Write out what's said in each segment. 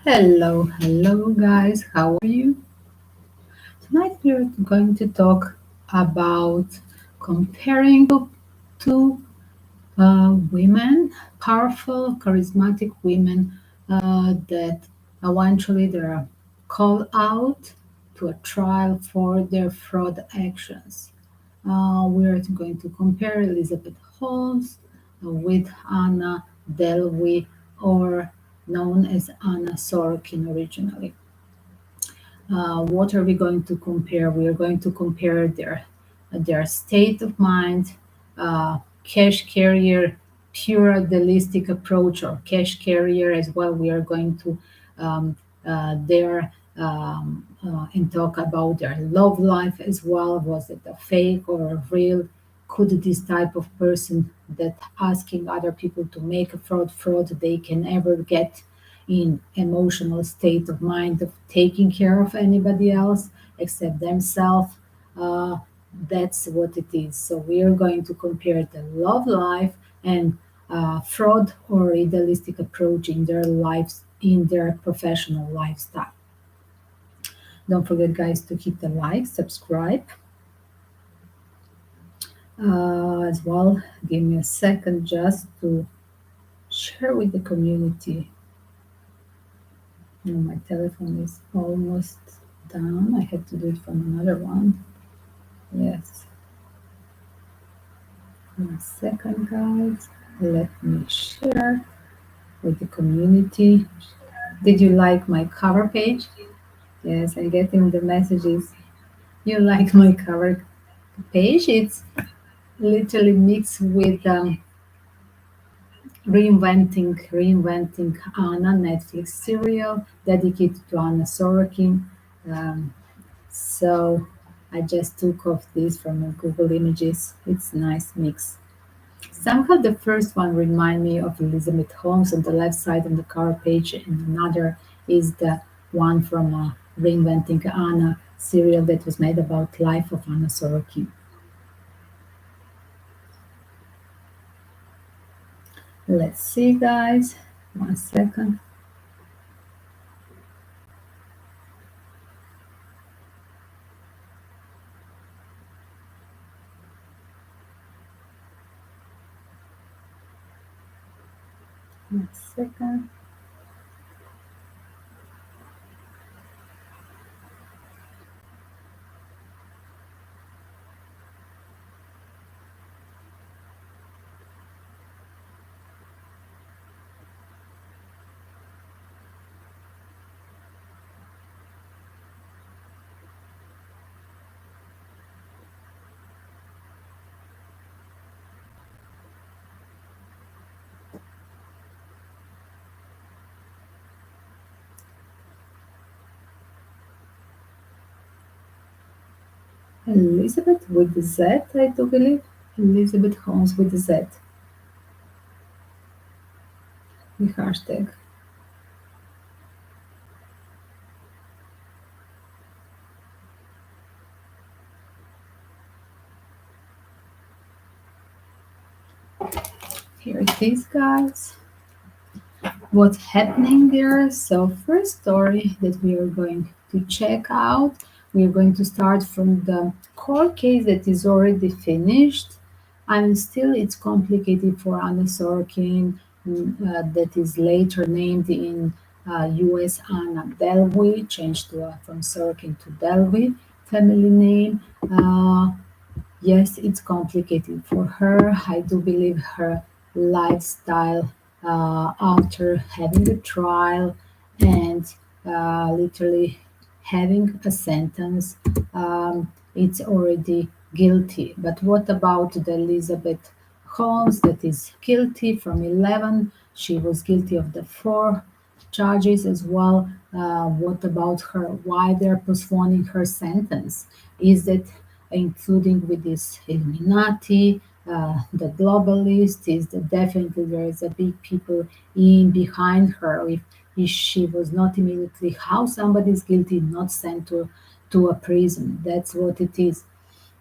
Hello guys, how are you? Tonight we're going to talk about comparing two women, powerful, charismatic women that eventually they're called out to a trial for their fraud actions. We're going to compare Elizabeth Holmes with Anna Delvey, or known as Anna Sorokin originally. What are we going to compare? We are going to compare their state of mind, cash carrier, pure idealistic approach, or cash carrier as well. We are going to their and talk about their love life as well. Was it a fake or a real? Could this type of person that asking other people to make a fraud they can ever get in emotional state of mind of taking care of anybody else except themselves? uh, that's what it is. So we are going to compare the love life and fraud or idealistic approach in their lives, in their professional lifestyle. Don't forget, guys, to hit the like, subscribe as well. Give me a second just to share with the community. No, my telephone is almost down. I had to do it from another one. Yes. One second, guys. Let me share with the community. Did you like my cover page? Yes, I'm getting the messages. You like my cover page? It's literally mixed with Reinventing Anna Netflix serial dedicated to Anna Sorokin. Um, so I just took off this from Google Images. It's a nice mix. Somehow the first one remind me of Elizabeth Holmes on the left side on the cover page, and another is the one from Reinventing Anna serial that was made about life of Anna Sorokin. Let's see, guys. One second. One second. Elizabeth with the Z, I do believe. Elizabeth Holmes with the Z, the hashtag. Here it is, guys. What's happening there? So, first story that we are going to check out, we are going to start from the court case that is already finished. And still, it's complicated for Anna Sorokin, that is later named in US Anna Delvey, changed from Sorokin to Delvey family name. Yes, it's complicated for her. I do believe her lifestyle after having a trial and literally having a sentence, it's already guilty. But what about the Elizabeth Holmes that is guilty from 11? She was guilty of the four charges as well. What about her? Why they're postponing her sentence? Is that including with this Illuminati, the globalist? Is that definitely there is a big people in behind her? If she was not immediately, how somebody is guilty, not sent to a prison? That's what it is.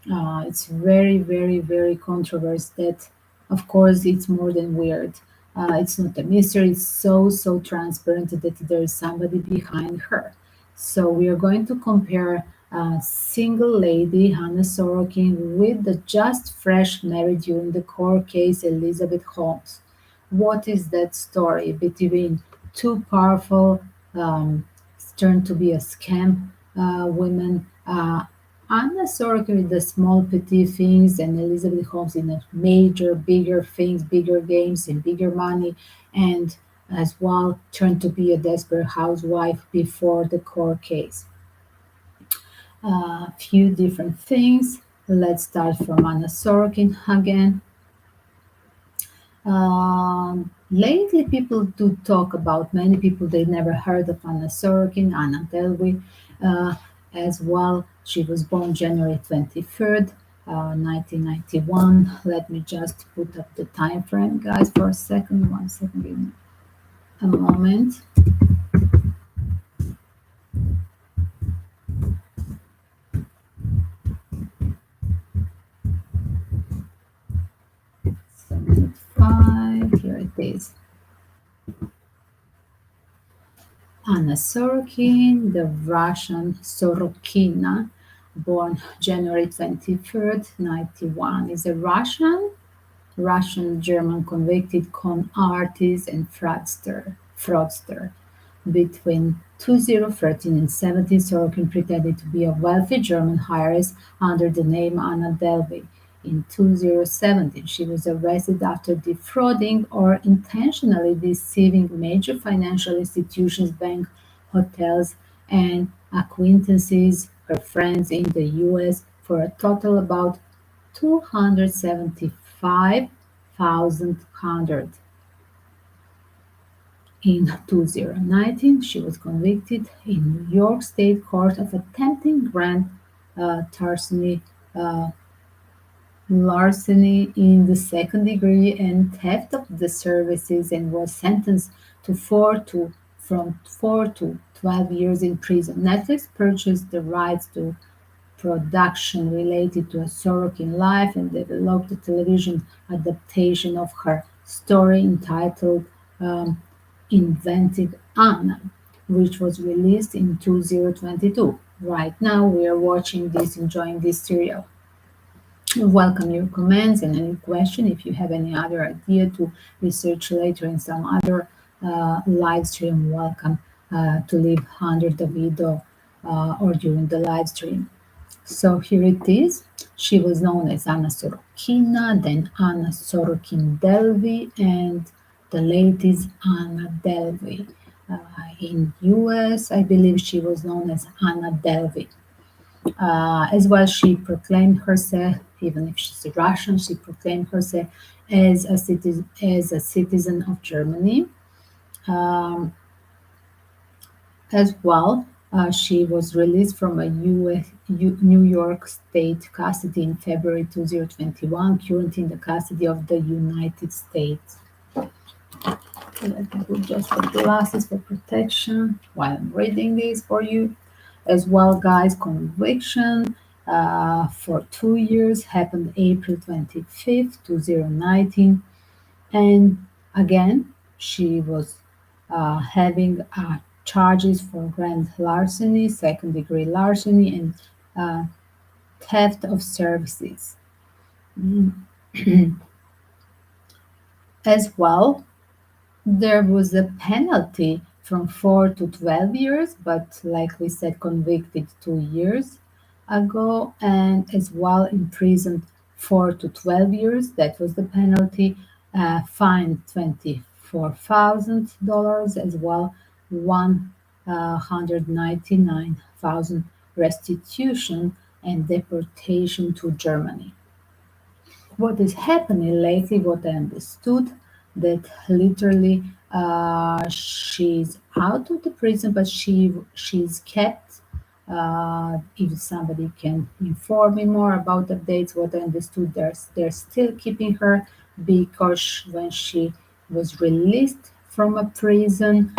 It's very, very, very controversial. That, of course, it's more than weird. It's not a mystery. It's so transparent that there is somebody behind her. So we are going to compare a single lady, Anna Sorokin, with the just fresh married during the court case, Elizabeth Holmes. What is that story between two powerful, turned to be a scam women? Anna Sorokin with the small petty things, and Elizabeth Holmes in the major, bigger things, bigger games, and bigger money, and as well turned to be a desperate housewife before the court case. A few different things. Let's start from Anna Sorokin again. Lately, people do talk about many people they never heard of Anna Sorokin, Anna Delvey, uh, as well. She was born January 23rd, 1991. Let me just put up the time frame, guys, for a second. 1 second, give me a moment. So, 5, here it is. Anna Sorokin, the Russian Sorokina, born January 23rd, 1991, is a Russian-German convicted con artist and fraudster. Between 2013 and 17, Sorokin pretended to be a wealthy German heiress under the name Anna Delvey. In 2017, she was arrested after defrauding or intentionally deceiving major financial institutions, banks, hotels, and acquaintances, her friends in the US, for a total about 275,000. In 2019, she was convicted in New York State Court of attempting grand uh, larceny in the second degree and theft of the services, and was sentenced to 4 to 12 years in prison. Netflix purchased the rights to production related to a Sorokin life and developed a television adaptation of her story entitled um, Inventing Anna, which was released in 2022. Right now, we are watching this, enjoying this serial. Welcome your comments and any question. If you have any other idea to research later in some other live stream, welcome to leave under the video or during the live stream. So here it is. She was known as Anna Sorokina, then Anna Sorokin Delvey, and the latest Anna Delvey. In US, I believe she was known as Anna Delvey. As well, she proclaimed herself, even if she's Russian, she proclaimed herself as a citizen of Germany. Um, as well, she was released from a New York State custody in February 2021, currently in the custody of the United States. Let me put just the glasses for protection while I'm reading this for you. As well, guys, conviction for 2 years happened April 25th, 2019. And again, she was having charges for grand larceny, second degree larceny, and uh, theft of services. As well, there was a penalty from 4 to 12 years, but like we said, convicted 2 years ago, and as well imprisoned 4 to 12 years. That was the penalty. Fined $24,000, as well 199,000 restitution and deportation to Germany. What is happening lately, what I understood, that literally she's out of the prison, but she's kept. If somebody can inform me more about updates, what I understood, they're still keeping her because when she was released from a prison,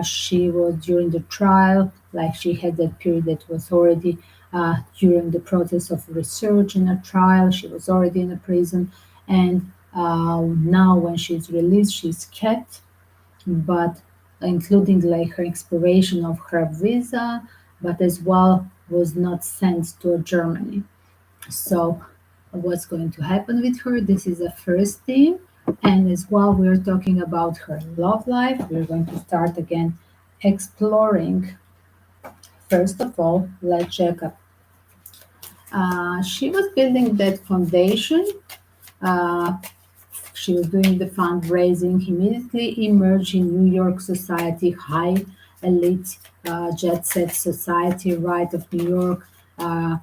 she was during the trial, like she had that period that was already during the process of research in a trial. She was already in a prison, and Now when she's released, she's kept, but including like her expiration of her visa, but as well was not sent to Germany. So what's going to happen with her? This is the first thing. And as well, we're talking about her love life. We're going to start again exploring. First of all, let's check up. She was building that foundation. Uh, she was doing the fundraising, immediately emerged in New York society, high elite jet set society, right of New York, uh,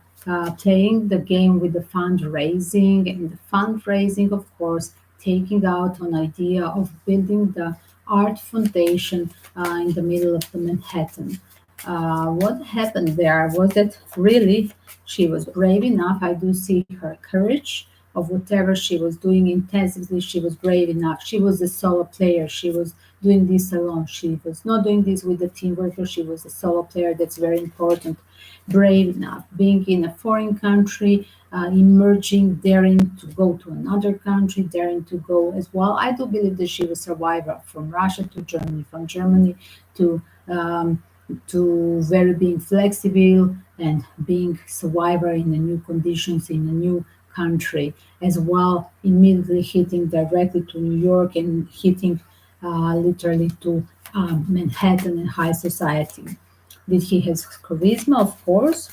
playing the game with the fundraising, and the fundraising, of course, taking out an idea of building the art foundation in the middle of the Manhattan. What happened there was that really she was brave enough. I do see her courage of whatever she was doing intensively. She was brave enough. She was a solo player. She was doing this alone. She was not doing this with a team worker. She was a solo player. That's very important. Brave enough, being in a foreign country, emerging, daring to go to another country, daring to go as well. I do believe that she was a survivor from Russia to Germany, from Germany to very being flexible and being survivor in the new conditions in a new country as well, immediately hitting directly to New York and hitting literally to Manhattan and high society. Did he have charisma? Of course.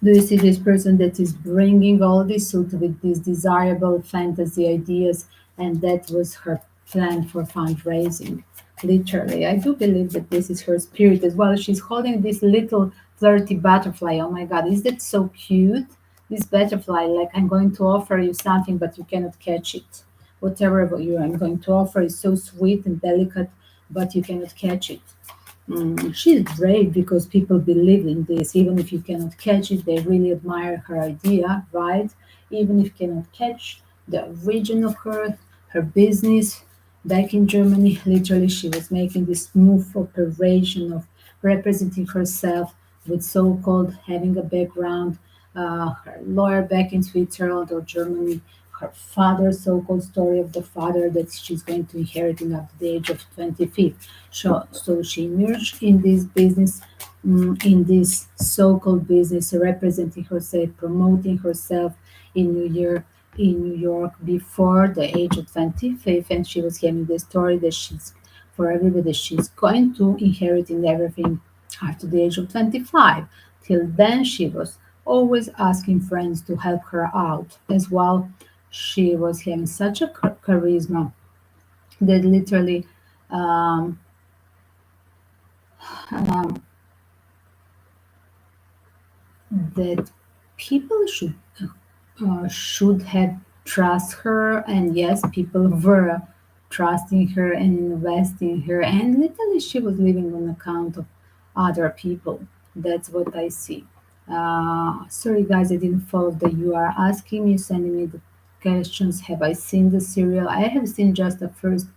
Do you see this person that is bringing all this out with these desirable fantasy ideas? And that was her plan for fundraising. Literally, I do believe that this is her spirit as well. She's holding this little flirty butterfly. Oh my God, is that so cute? This butterfly, like I'm going to offer you something, but you cannot catch it. Whatever you I'm going to offer is so sweet and delicate, but you cannot catch it. She's brave because people believe in this. Even if you cannot catch it, they really admire her idea, right? Even if you cannot catch the origin of her business back in Germany, literally, she was making this smooth operation of representing herself with so-called having a background, her lawyer back in Switzerland or Germany, her father, so-called story of the father that she's going to inherit at the age of 25. So she emerged in this business, in this so-called business, representing herself, promoting herself in New York before the age of 25, and she was having the story that she's for everybody she's going to inheriting everything after the age of 25. Till then, she was always asking friends to help her out as well. She was having such a charisma that literally um, um, that people should have trust her, and yes, people were trusting her and investing in her, and literally she was living on account of other people. That's what I see. Sorry guys, I didn't follow that you are asking me, sending me the questions. Have I seen the serial? I have seen just the first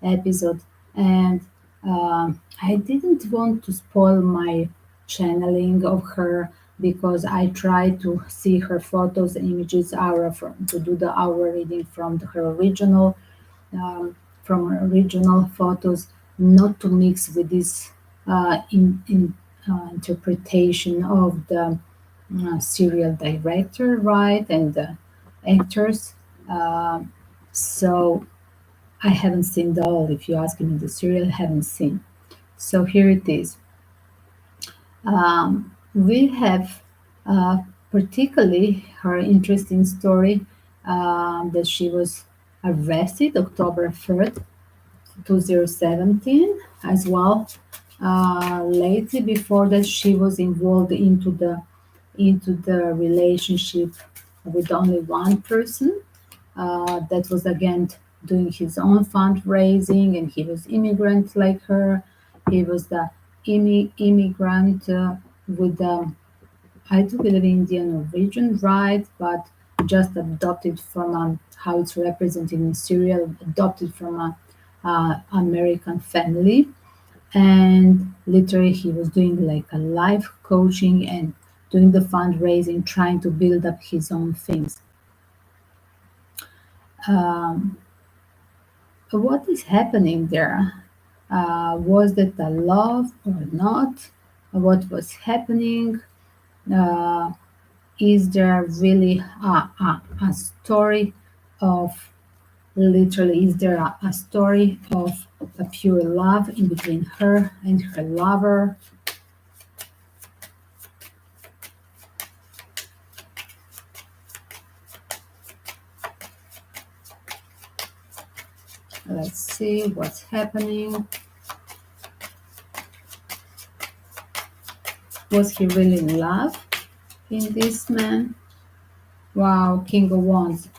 episode, and I didn't want to spoil my channeling of her because I try to see her photos, images, aura to do the aura reading um, from her original photos, not to mix with this interpretation of the serial director, right, and the actors. Um so I haven't seen the all. If you ask me the serial, I haven't seen. So here it is. We have particularly her interesting story that she was arrested October 3rd, 2017 as well. Lately, before that, she was involved into the relationship with only one person. That was again doing his own fundraising, and he was immigrant like her. He was the immigrant with the I do believe Indian origin, right? But just adopted from how it's represented in serial, adopted from a American family, and literally he was doing like a life coaching and doing the fundraising, trying to build up his own things. Um, what is happening there? Was that a love or not? What was happening? Uh, is there really a story of literally, is there a story of a pure love in between her and her lover? Let's see what's happening. Was he really in love in this man? Wow, King of Wands.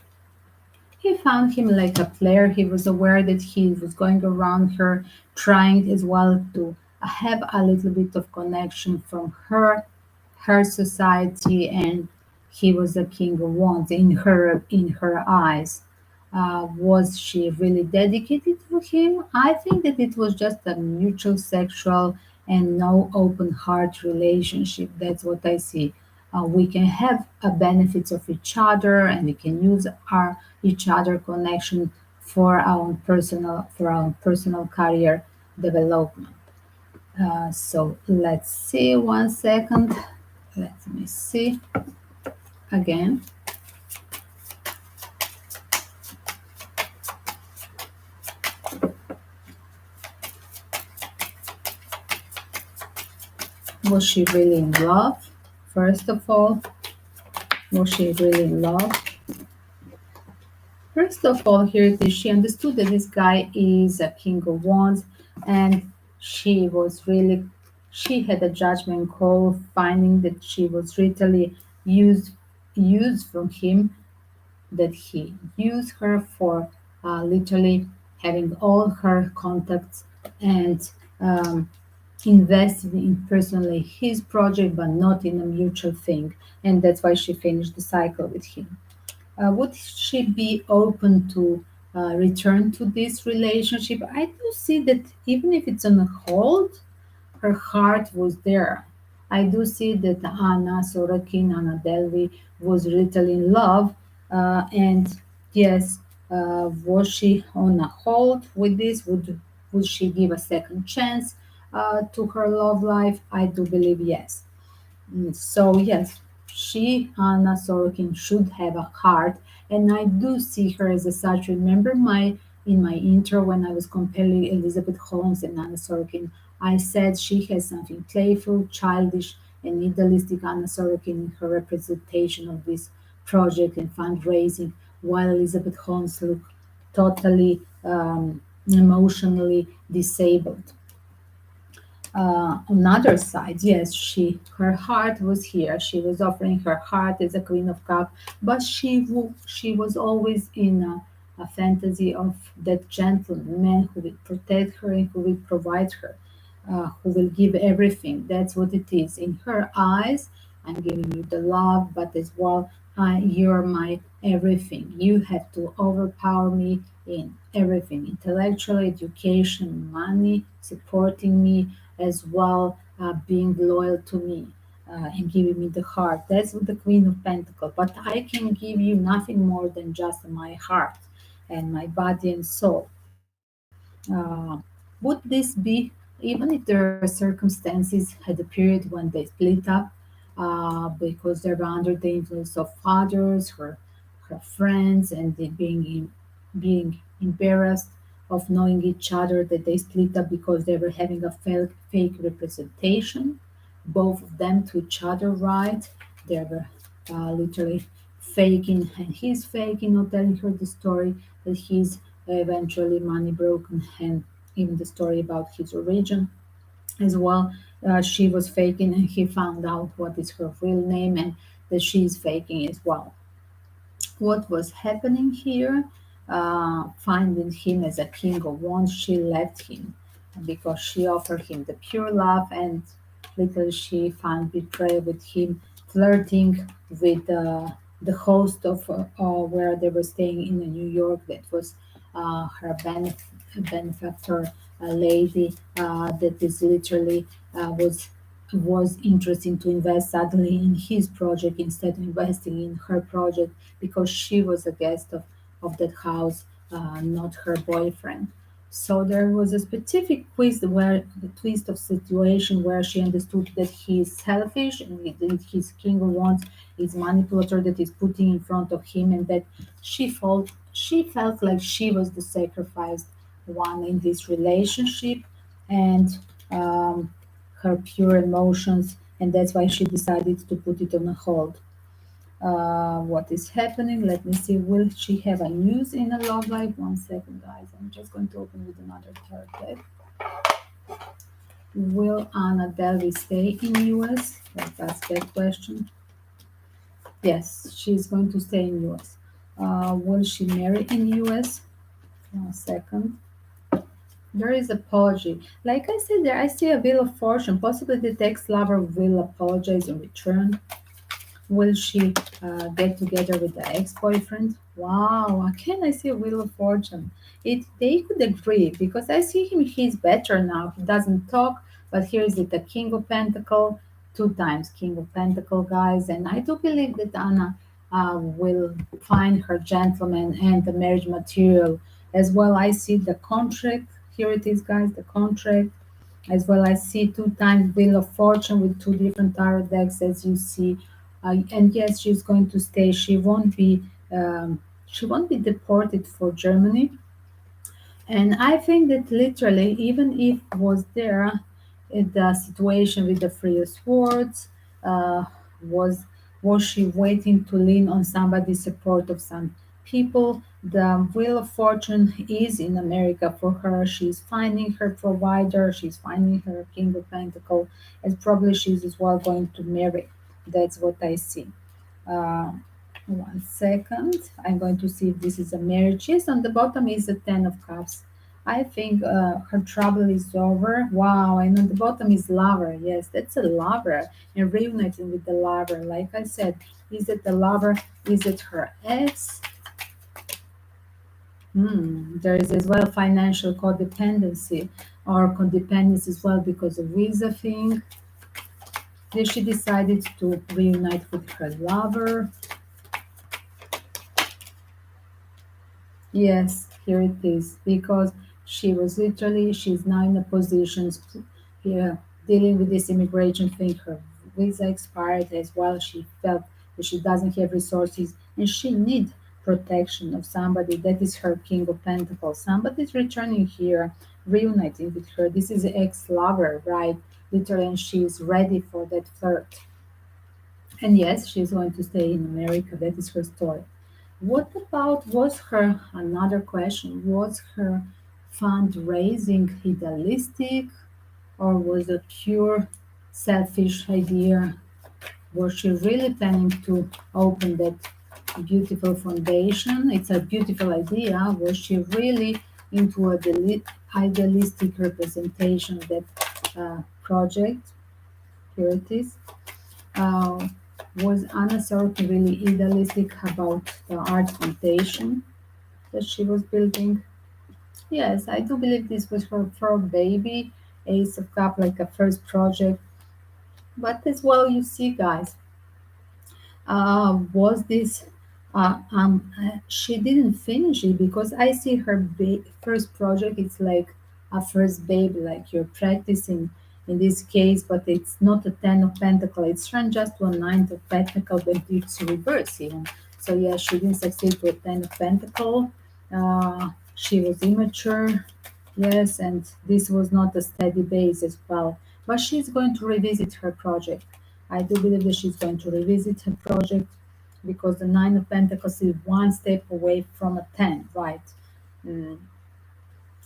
He found him like a player. He was aware that he was going around her, trying as well to have a little bit of connection from her society, and he was a king of wands in her eyes. Was she really dedicated to him? I think that it was just a mutual sexual and no open heart relationship. That's what I see. We can have benefits of each other, and we can use our each other connection for our personal career development. So let's see 1 second. Let me see again. Was she really in love? First of all, was she really in love? First of all, here it is. She understood that this guy is a king of wands, and she was really, she had a judgment call, finding that she was literally used from him, that he used her for literally having all her contacts and um, invested in personally his project, but not in a mutual thing. And that's why she finished the cycle with him. Would she be open to return to this relationship? I do see that even if it's on a hold, her heart was there. I do see that Anna Sorokin, Anna Delvey, was little in love. And yes, was she on a hold with this? Would she give a second chance to her love life? I do believe yes. So yes, she, Anna Sorokin, should have a heart, and I do see her as a such. Remember my intro when I was comparing Elizabeth Holmes and Anna Sorokin, I said she has something playful, childish, and idealistic. Anna Sorokin in her representation of this project and fundraising, while Elizabeth Holmes looked totally emotionally disabled. On the other side, yes, her heart was here. She was offering her heart as a Queen of Cups, but she was always in a fantasy of that gentleman who will protect her and who will provide her, who will give everything. That's what it is. In her eyes, I'm giving you the love, but as well, you're my everything. You have to overpower me in everything, intellectual, education, money, supporting me, as well being loyal to me and giving me the heart. That's what the Queen of Pentacles. But I can give you nothing more than just my heart and my body and soul. Would this be, even if their circumstances had a period when they split up because they were under the influence of others, her friends, and they being embarrassed of knowing each other, that they split up because they were having a fake representation, both of them to each other, right? They were literally faking, and he's faking, not telling her the story that he's eventually money broken, and even the story about his origin as well. She was faking, and he found out what is her real name and that she's faking as well. What was happening here? Finding him as a king of wands, she left him because she offered him the pure love, and little she found betrayal with him, flirting with the host of where they were staying in New York. That was her benefactor, a lady that is literally was interested to invest suddenly in his project instead of investing in her project, because she was a guest of that house, not her boyfriend. So there was a specific twist where the twist of situation where she understood that he is selfish and that his king of wands is manipulator that is putting in front of him, and that she felt like she was the sacrificed one in this relationship, and um, her pure emotions, and that's why she decided to put it on a hold. What is happening? Let me see. Will she have a news in a love life? One second, guys. I'm just going to open with another third deck. Will Anna Delvey stay in US? Let's ask that question. Yes, she's going to stay in US. Will she marry in US? One second. There is apology. Like I said, there I see a wheel of fortune. Possibly the ex lover will apologize in return. Will she get together with the ex-boyfriend? Wow, again I see a wheel of fortune. It they could agree because I see him. He's better now. He doesn't talk, but here is it, the King of Pentacle, two times King of Pentacle, guys. And I do believe that Anna will find her gentleman and the marriage material as well. I see the contract. Here it is, guys. The contract as well. I see two times Wheel of Fortune with two different tarot decks, as you see. And yes, she's going to stay. She won't be deported for Germany. And I think that literally, even if was there, the situation with the Three of Swords, uh, was was she waiting to lean on somebody's support of some people? The Wheel of Fortune is in America for her. She's finding her provider. She's finding her King of Pentacle, and probably she's as well going to marry. That's what I see. Uh, One second. I'm going to see if this is a marriage. Yes, on the bottom is the Ten of Cups. I think her trouble is over. Wow, and on the bottom is lover. Yes, that's a lover. And reuniting with the lover. Like I said, is it the lover? Is it her ex? There is as well financial codependency or codependency as well because of visa thing. Then she decided to reunite with her lover. Yes, here it is. Because she's now in a position here dealing with this immigration thing. Her visa expired as well. She felt that she doesn't have resources and she need protection of somebody that is her King of Pentacles. Somebody's returning here, reuniting with her. This is an ex-lover, right? Literally, and she is ready for that flirt. And yes, she's going to stay in America. That is her story. What about was her another question? Was her fundraising idealistic or was it pure selfish idea? Was she really planning to open that beautiful foundation? It's a beautiful idea. Was she really into a idealistic representation of that project? Here it is. Uh, was Anna Sorokin really idealistic about the art foundation that she was building? Yes, I do believe this was her first baby, Ace of Cup, like a first project. But as well, you see, guys, was this she didn't finish it because I see her first project, it's like a first baby, like you're practicing in this case, but it's not a 10 of pentacle, it's turned just to a 9 of pentacle, but it's reverse even. So yeah, she didn't succeed with 10 of pentacle. She was immature. Yes, and this was not a steady base as well. But she's going to revisit her project. I do believe that she's going to revisit her project because the Nine of Pentacles is one step away from a 10, right? Mm.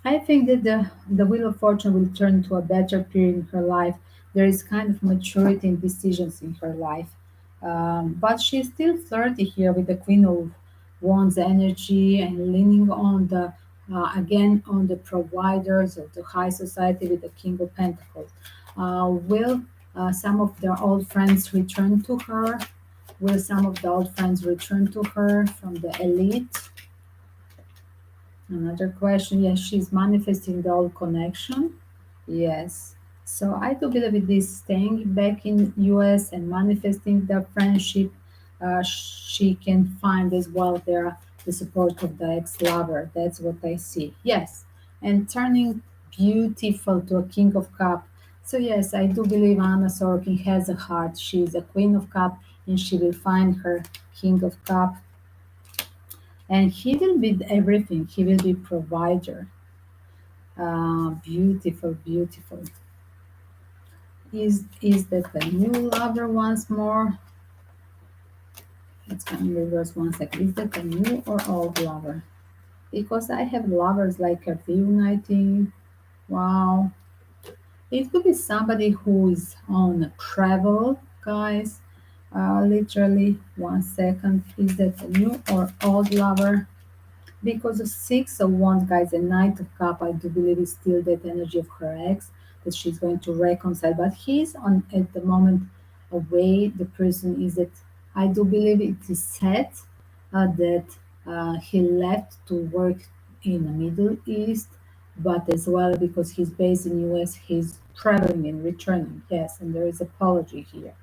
I think that the Wheel of Fortune will turn to a better period in her life. There is kind of maturity and decisions in her life. But she's still flirty here with the Queen of Wands energy and leaning on the again on the providers of the high society with the King of Pentacles. Will some of their old friends return to her? Will some of the old friends return to her from the elite? Another question. Yes, she's manifesting the old connection. Yes. So I do believe it is staying back in US and manifesting the friendship. She can find as well there the support of the ex-lover. That's what I see. Yes, and turning beautiful to a king of cup. So yes, I do believe Anna Sorokin has a heart. She is a queen of cup, and she will find her king of cup, and he will be everything. He will be provider. Beautiful, beautiful. Is that a new lover once more? Let's come in reverse one second. Is that a new or old lover? Because I have lovers like a reuniting. Wow. It could be somebody who is on a travel, guys. Literally, one second. Is that a new or old lover? Because of Six of Wands, guys, the Knight of Cup, I do believe is still that energy of her ex that she's going to reconcile. But he's on at the moment away. The person is that I do believe it is said that he left to work in the Middle East, but as well because he's based in US, he's traveling and returning. Yes, and there is apology here.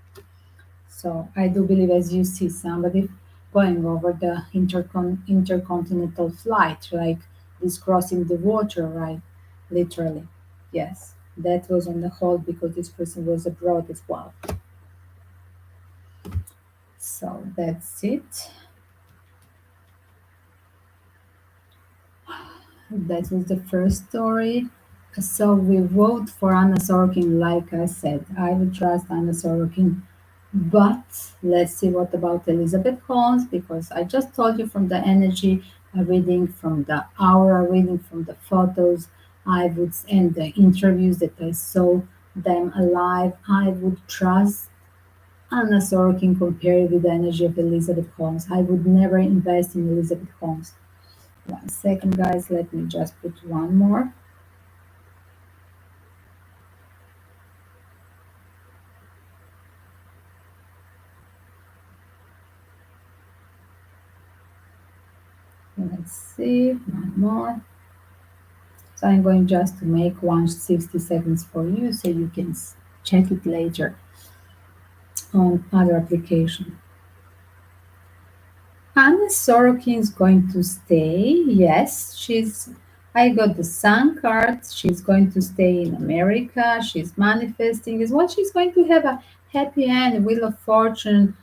So I do believe, as you see somebody going over the intercontinental flight, like this crossing the water, right? Literally. Yes, that was on the hold because this person was abroad as well. So that's it. That was the first story. So we vote for Anna Sorokin, like I said. I would trust Anna Sorokin. But let's see what about Elizabeth Holmes, because I just told you from the energy reading, from the aura reading, from the photos, I would, and the interviews that I saw them alive, I would trust Anna Sorokin compared with the energy of Elizabeth Holmes. I would never invest in Elizabeth Holmes. One second, guys, let me just put one more. Let's see, one more. So I'm going just to make 160 seconds for you so you can check it later on other application. Anna Sorokin is going to stay. Yes, she's. I got the Sun card. She's going to stay in America. She's manifesting. Is what she's going to have a happy end, wheel of fortune,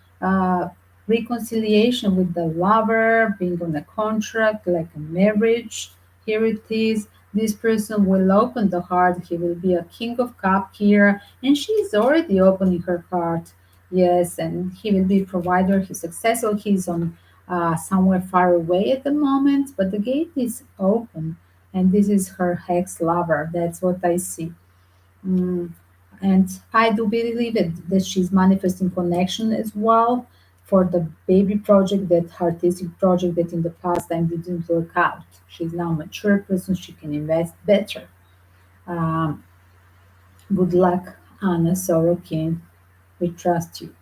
reconciliation with the lover, being on a contract like a marriage. Here it is. This person will open the heart. He will be a king of cup here, and she's already opening her heart. Yes, and he will be provider. He's successful. He's on somewhere far away at the moment, but the gate is open, and this is her ex lover. That's what I see. Mm, and I do believe that she's manifesting connection as well for the baby project, that artistic project that in the past time didn't work out. She's now a mature person, she can invest better. Um, Good luck, Anna Sorokin. We trust you.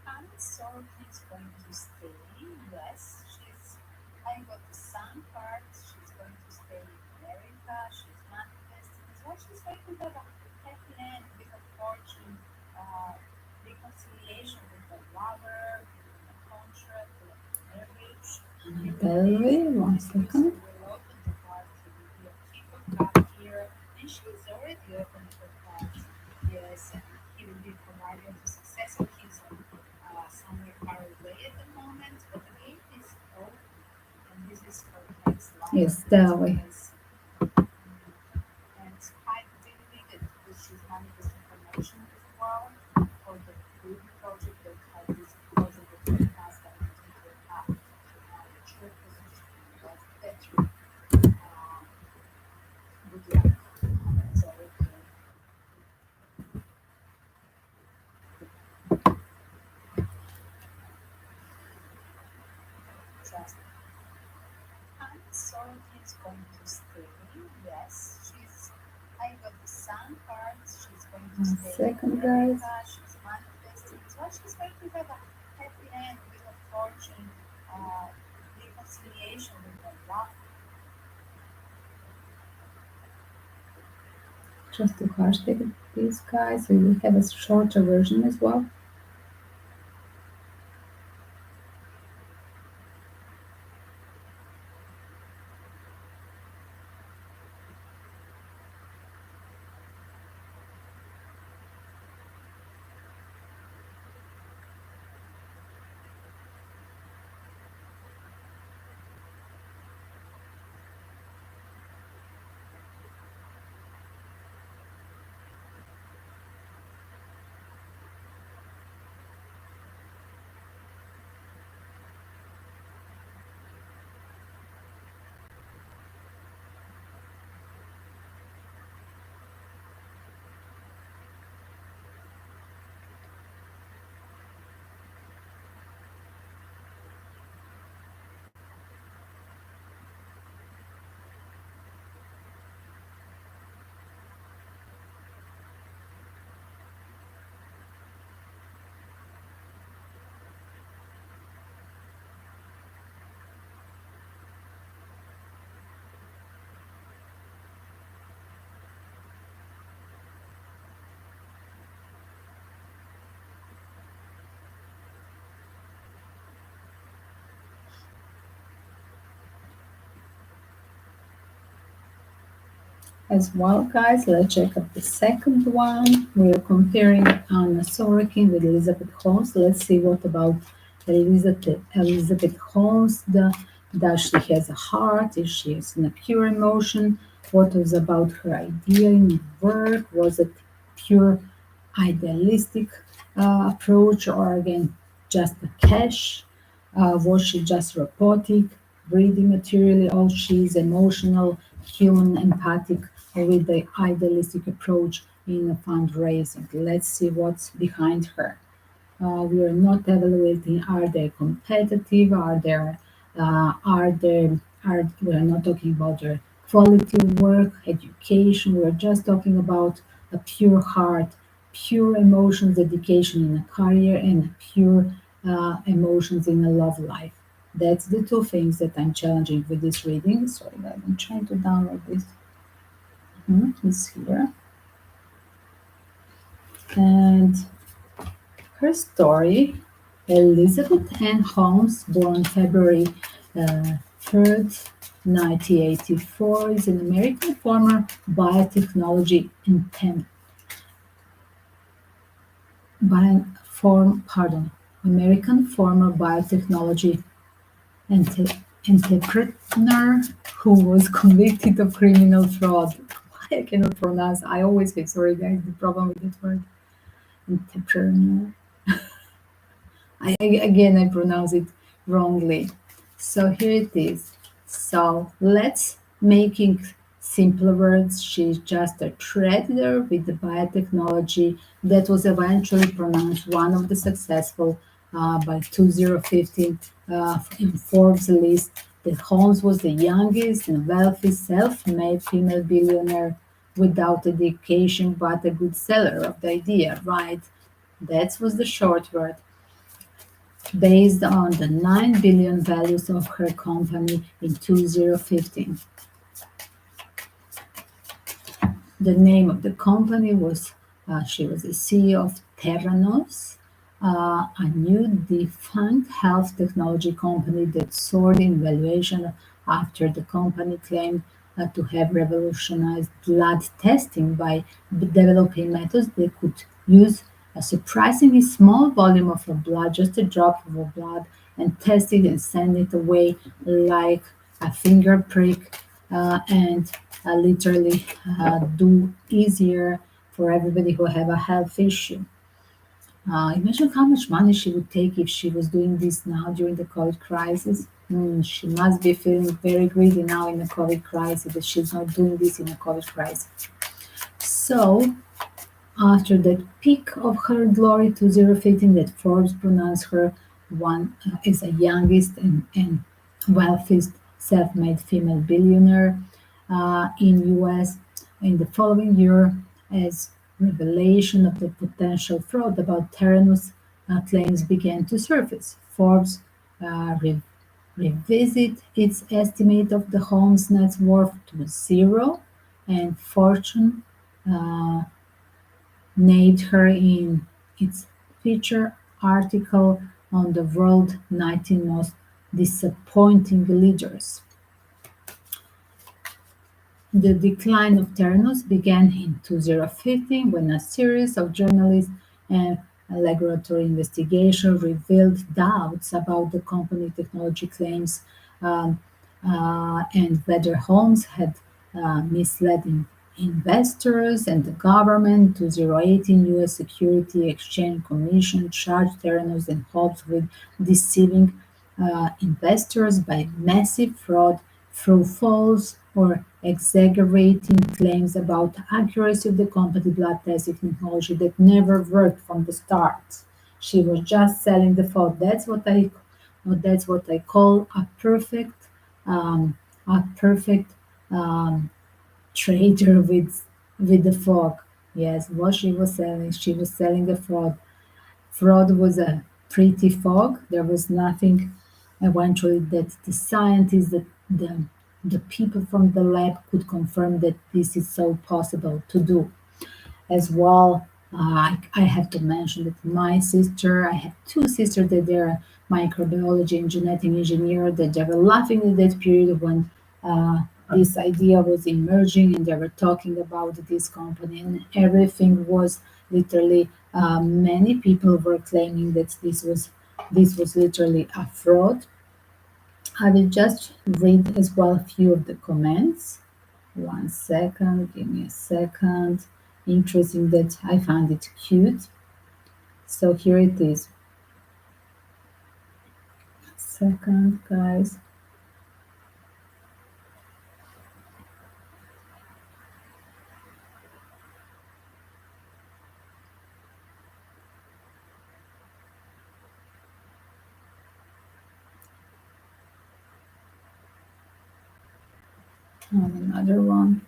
Anna Sorokin is going to stay. Yes, she's. I got the Sun card. She's going to stay in America. She's manifesting. So she's going to have a happy end with a fortune, reconciliation with the lover, a contract, like marriage. Delvey, one second. Will open the heart. He will be a king of cup here, and she's already opened her heart. Yes, and he will be providing the successful kids on somewhere far away at the moment, but the gate is open, and this is her next life. Yes, that way. And I believe that she's manifesting connection as well for the food project that had this project that we passed that into account. The church position was better. Good luck. So, trust. I'm sorry he's going to stay. Yes, she's. I got the Sun card. She's going to stay. Second, guys. She's manifesting. So she's going to have a happy end with a fortune, reconciliation with the love. Just to hashtag these guys, we will have a shorter version as well. As well, guys, let's check out the second one. We're comparing Anna Sorokin with Elizabeth Holmes. Let's see what about Elizabeth Holmes. Does she has a heart? Is she has a pure emotion? What was about her idea in work? Was it pure idealistic approach, or again just a cash? Was she just robotic, greedy materially, or she's emotional, human, empathic, with the idealistic approach in fundraising? Let's see what's behind her. We are not evaluating are they competitive, are there are we are not talking about their quality of work, education. We are just talking about a pure heart, pure emotions, dedication in a career, and pure emotions in a love life. That's the two things that I'm challenging with this reading. Sorry guys, I'm trying to download this. It's here. And her story: Elizabeth Ann Holmes, born February 3rd, 1984, is an American former biotechnology and American former biotechnology entre- entrepreneur who was convicted of criminal fraud. Why I cannot pronounce? I always say sorry, guys. The problem with that word, entrepreneur. Again, I pronounce it wrongly. So here it is. So let's making simpler words. She's just a trader with the biotechnology that was eventually pronounced one of the successful by 2015 in Forbes list. That Holmes was the youngest and wealthiest self-made female billionaire without education but a good seller of the idea, right? That was the short word based on the 9 billion values of her company in 2015. The name of the company was, she was the CEO of Theranos, a new defunct health technology company that soared in valuation after the company claimed to have revolutionized blood testing by developing methods that could use a surprisingly small volume of a blood, just a drop of a blood, and test it and send it away like a finger prick, and literally do easier for everybody who have a health issue. Imagine how much money she would take if she was doing this now during the COVID crisis. She must be feeling very greedy now in the COVID crisis that she's not doing this in a COVID crisis. So, after that peak of her glory, 2015, that Forbes pronounced her one as the youngest and wealthiest self-made female billionaire in US. In the following year, as revelation of the potential fraud about Theranos claims began to surface, Forbes revisit its estimate of the home's net worth to zero, and Fortune uh, named her in its feature article on the world 19 most disappointing leaders. The decline of Theranos began in 2015 when a series of journalists and laboratory investigation revealed doubts about the company technology claims, um, and whether Holmes had misled investors and the government. 2018 U.S. Security Exchange Commission charged Theranos and Holmes with deceiving investors by massive fraud through false or exaggerating claims about the accuracy of the company blood testing technology that never worked from the start. She was just selling the fraud. That's what I call um, a perfect um, trader with the fog. Yes, what she was selling the fraud. Fraud was a pretty fog. There was nothing eventually that the scientists, the people from the lab could confirm that this is so possible to do. As well, I have to mention that my sister, I have two sisters that they're microbiology and genetic engineer, that they were laughing at that period when uh, this idea was emerging and they were talking about this company and everything was literally many people were claiming that this was literally a fraud. I will just read as well a few of the comments. One second, give me a second. Interesting that I found it cute. So here it is. Second, guys. Another one.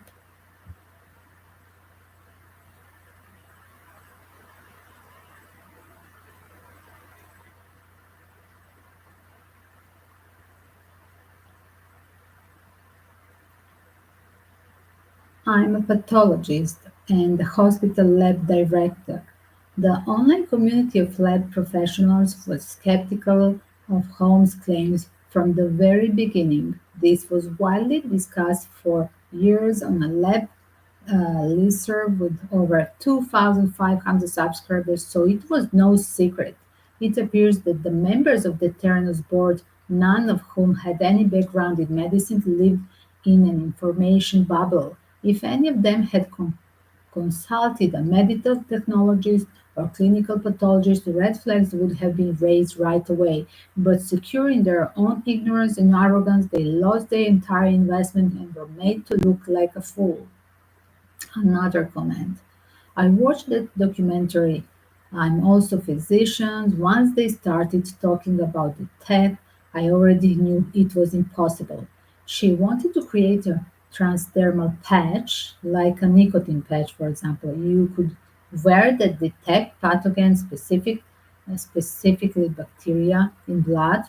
I'm a pathologist and the hospital lab director. The online community of lab professionals was skeptical of Holmes' claims from the very beginning. This was widely discussed for years on a lab listserv with over 2,500 subscribers, so it was no secret. It appears that the members of the Theranos board, none of whom had any background in medicine, lived in an information bubble. If any of them had consulted a medical technologist or clinical pathologist, the red flags would have been raised right away. But secure in their own ignorance and arrogance, they lost their entire investment and were made to look like a fool. Another comment. I watched the documentary. I'm also a physician. Once they started talking about the tech, I already knew it was impossible. She wanted to create a transdermal patch, like a nicotine patch, for example. You could wear that detect pathogens, specifically bacteria in blood,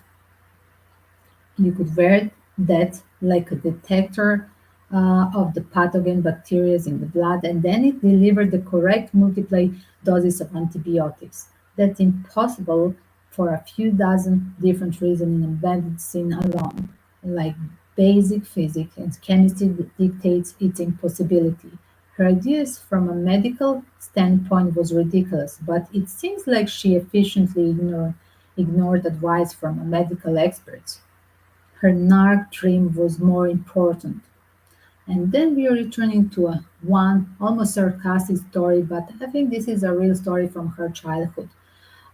you could wear that like a detector of the pathogen bacteria in the blood, and then it delivered the correct multiply doses of antibiotics. That's impossible for a few dozen different reasons in medicine alone, like basic physics and chemistry dictates its impossibility. Her ideas from a medical standpoint was ridiculous, but it seems like she efficiently ignored advice from a medical experts. Her narc dream was more important. And then we are returning to a one almost sarcastic story, but I think this is a real story from her childhood.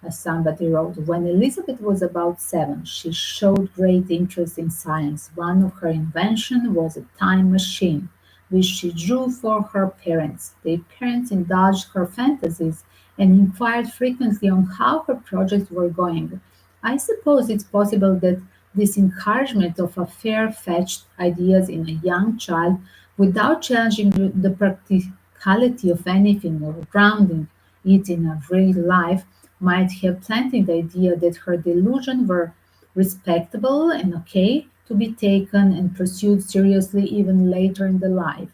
As somebody wrote, when Elizabeth was about 7, she showed great interest in science. One of her inventions was a time machine, which she drew for her parents. Their parents indulged her fantasies and inquired frequently on how her projects were going. I suppose it's possible that this encouragement of a far-fetched ideas in a young child without challenging the practicality of anything or grounding it in a real life might have planted the idea that her delusions were respectable and okay to be taken and pursued seriously even later in the life.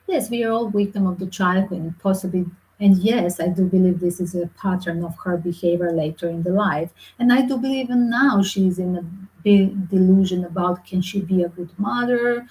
Yes, we are all victim of the childhood and possibly, and yes, I do believe this is a pattern of her behavior later in the life. And I do believe even now she's in a big delusion about can she be a good mother?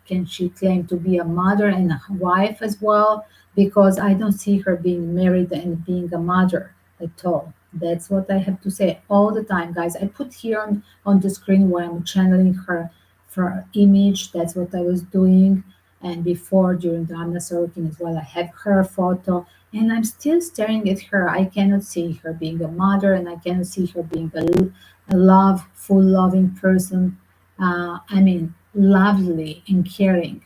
Can she claim to be a mother and a wife as well? Because I don't see her being married and being a mother at all. That's what I have to say all the time, guys. I put here on the screen where I'm channeling her for her image. That's what I was doing and before during the Anna Sorokin as well, I have her photo, and I'm still staring at her. I cannot see her being a mother, and I cannot see her being a full loving person. I mean, lovely and caring.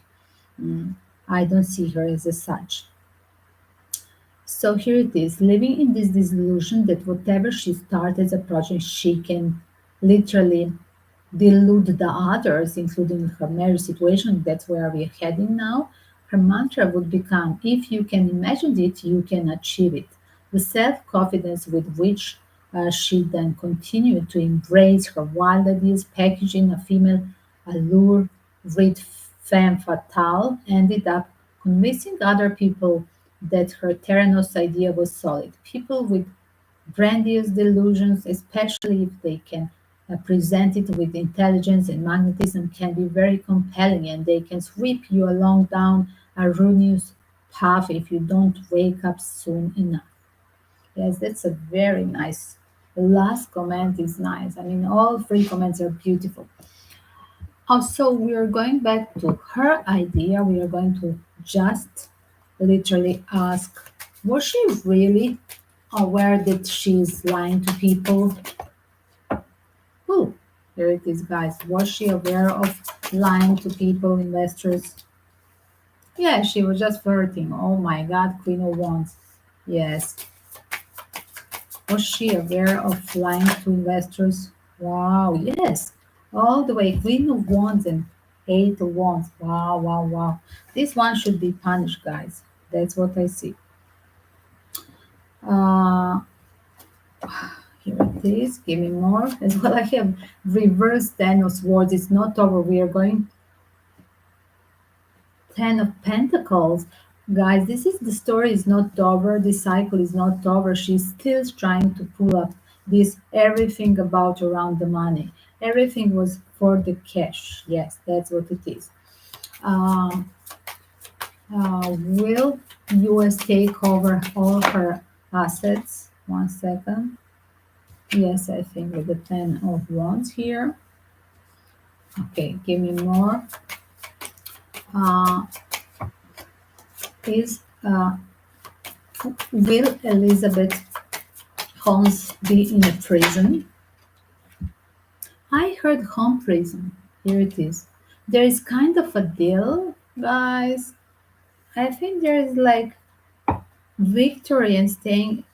Mm, I don't see her as a such. So here it is, living in this disillusion that whatever she starts as a project, she can literally delude the others, including her marriage situation. That's where we're heading now. Her mantra would become if you can imagine it, you can achieve it. The self confidence with which she then continued to embrace her wild ideas, packaging a female allure with femme fatale, ended up convincing other people that her Theranos idea was solid. People with grandiose delusions, especially if they can presented with intelligence and magnetism can be very compelling, and they can sweep you along down a ruinous path if you don't wake up soon enough. Yes, that's a very nice. The last comment is nice. I mean, all three comments are beautiful. Also, we are going back to her idea. We are going to just literally ask, was she really aware that she's lying to people? Oh, here it is, guys. Was she aware of lying to people, investors? Yeah, she was just flirting. Oh my God, Queen of Wands. Yes. Was she aware of lying to investors? Wow, yes. All the way. Queen of Wands and Eight of Wands. Wow, wow, wow. This one should be punished, guys. That's what I see. Uh, Here it is. Give me more. As well, I have reverse Ten of Swords. It's not over. We are going Ten of Pentacles. Guys, this is the story is not over. The cycle is not over. She's still trying to pull up this everything about around the money. Everything was for the cash. Yes, that's what it is. Um, will US take over all her assets? One second. Yes, I think with the Ten of Wands here. Okay, give me more. Uh, is Will Elizabeth Holmes be in a prison? I heard home prison. Here it is. There is kind of a deal, guys. I think there is like victory and staying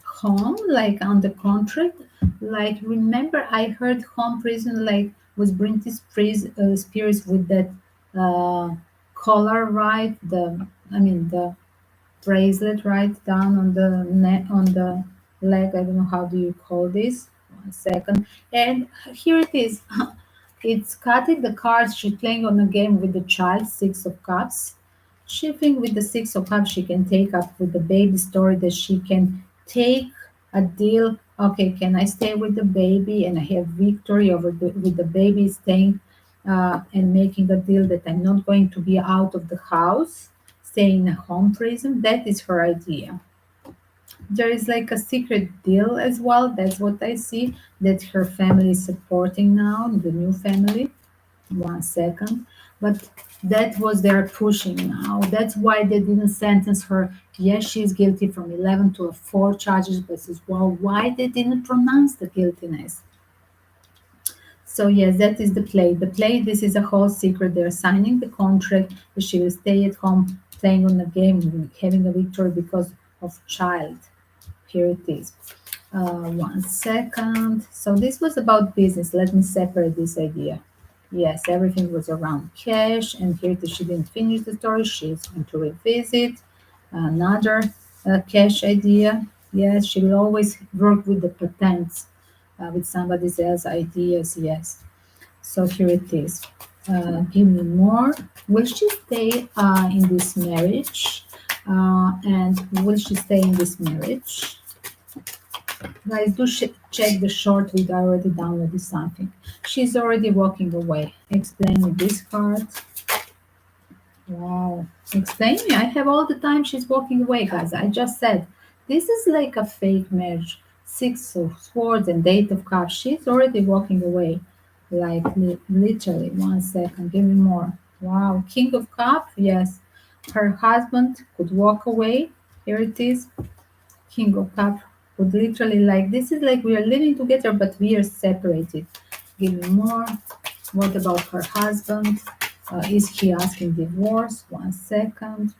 home, like on the contract. Like, remember, I heard home prison like was Britney Spears with that collar, right? The bracelet right down on the neck, on the leg. I don't know how do you call this. One second. And here it is. It's cutting the cards. She's playing on a game with the child, Six of Cups. She think with the Six of Cups she can take up with the baby story that she can take a deal. Okay, can I stay with the baby and I have victory over with the baby staying and making a deal that I'm not going to be out of the house, stay in a home prison? That is her idea. There is like a secret deal as well. That's what I see that her family is supporting now, the new family. One second. But that was their pushing now. That's why they didn't sentence her. Yes, she's guilty from 11 to 4 charges, but as well, why they didn't pronounce the guiltiness? So yes, that is the play. The play, this is a whole secret. They're signing the contract that she will stay at home playing on the game, having a victory because of child. Here it is. One second. So this was about business. Let me separate this idea. Yes, everything was around cash, and here she didn't finish the story. She's going to revisit another cash idea. Yes, she will always work with the patents, with somebody else's ideas. Yes. So here it is. Give me more. Will she stay in this marriage? And will she stay in this marriage? Guys, do check the short read. I already downloaded something. She's already walking away. Explain me this card. Wow. Explain me. I have all the time she's walking away, guys. I just said this is like a fake marriage. Six of Swords and Eight of Cups. She's already walking away. Like literally. One second. Give me more. Wow. King of Cups. Yes. Her husband could walk away. Here it is. King of Cups would literally like this is like we are living together but we are separated. Give me more. What about her husband? Is he asking divorce? One second.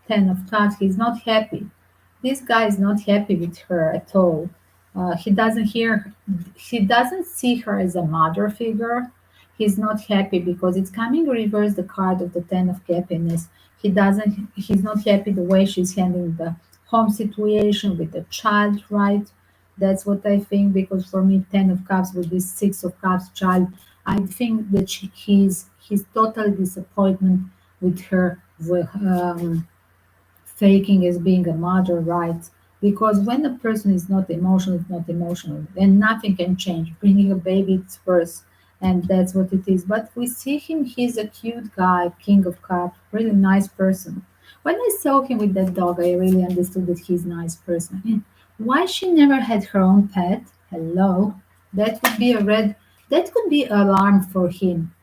Ten of Cups. He's not happy. This guy is not happy with her at all. He doesn't hear. He doesn't see her as a mother figure. He's not happy because it's coming reverse the card of the Ten of Happiness. He doesn't. He's not happy the way she's handling the home situation with the child. Right. That's what I think. Because for me, Ten of Cups with this Six of Cups child, I think that he's totally disappointment with her. With, faking as being a mother, right? Because when a person is not emotional, it's not emotional, then nothing can change. Bringing a baby, it's worse, and that's what it is. But we see him; he's a cute guy, King of Cups, really nice person. When I saw him with that dog, I really understood that he's a nice person. Why she never had her own pet? Hello, that would be a red. That could be alarm for him,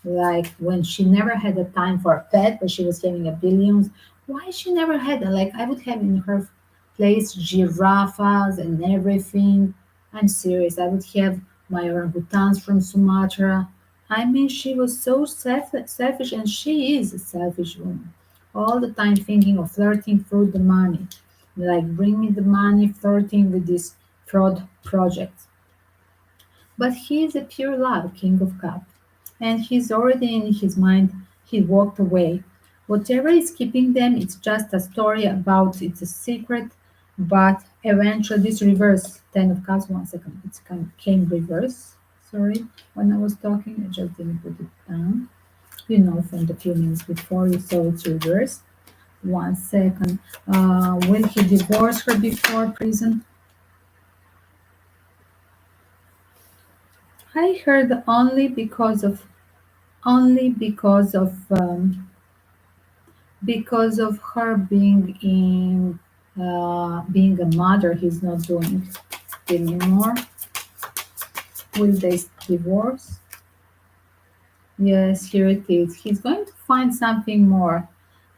like when she never had a time for a pet, but she was having a billions. Why she never had a, like I would have in her place giraffes and everything. I'm serious. I would have my orangutans from Sumatra. I mean, she was so selfish, and she is a selfish woman. All the time thinking of flirting through the money, like bring me the money, flirting with this fraud project. But he is a pure love, King of Cups, and he's already in his mind. He walked away. Whatever is keeping them, it's just a story about it's a secret, but eventually this reverse, Ten of Cups, one second, came reverse. Sorry, when I was talking, I just didn't put it down. You know, from the few minutes before, you saw it's reversed. One second. Will he divorce her before prison? I heard only because of her being a mother. He's not doing anymore. Will they divorce? Yes, here it is. He's going to find something more.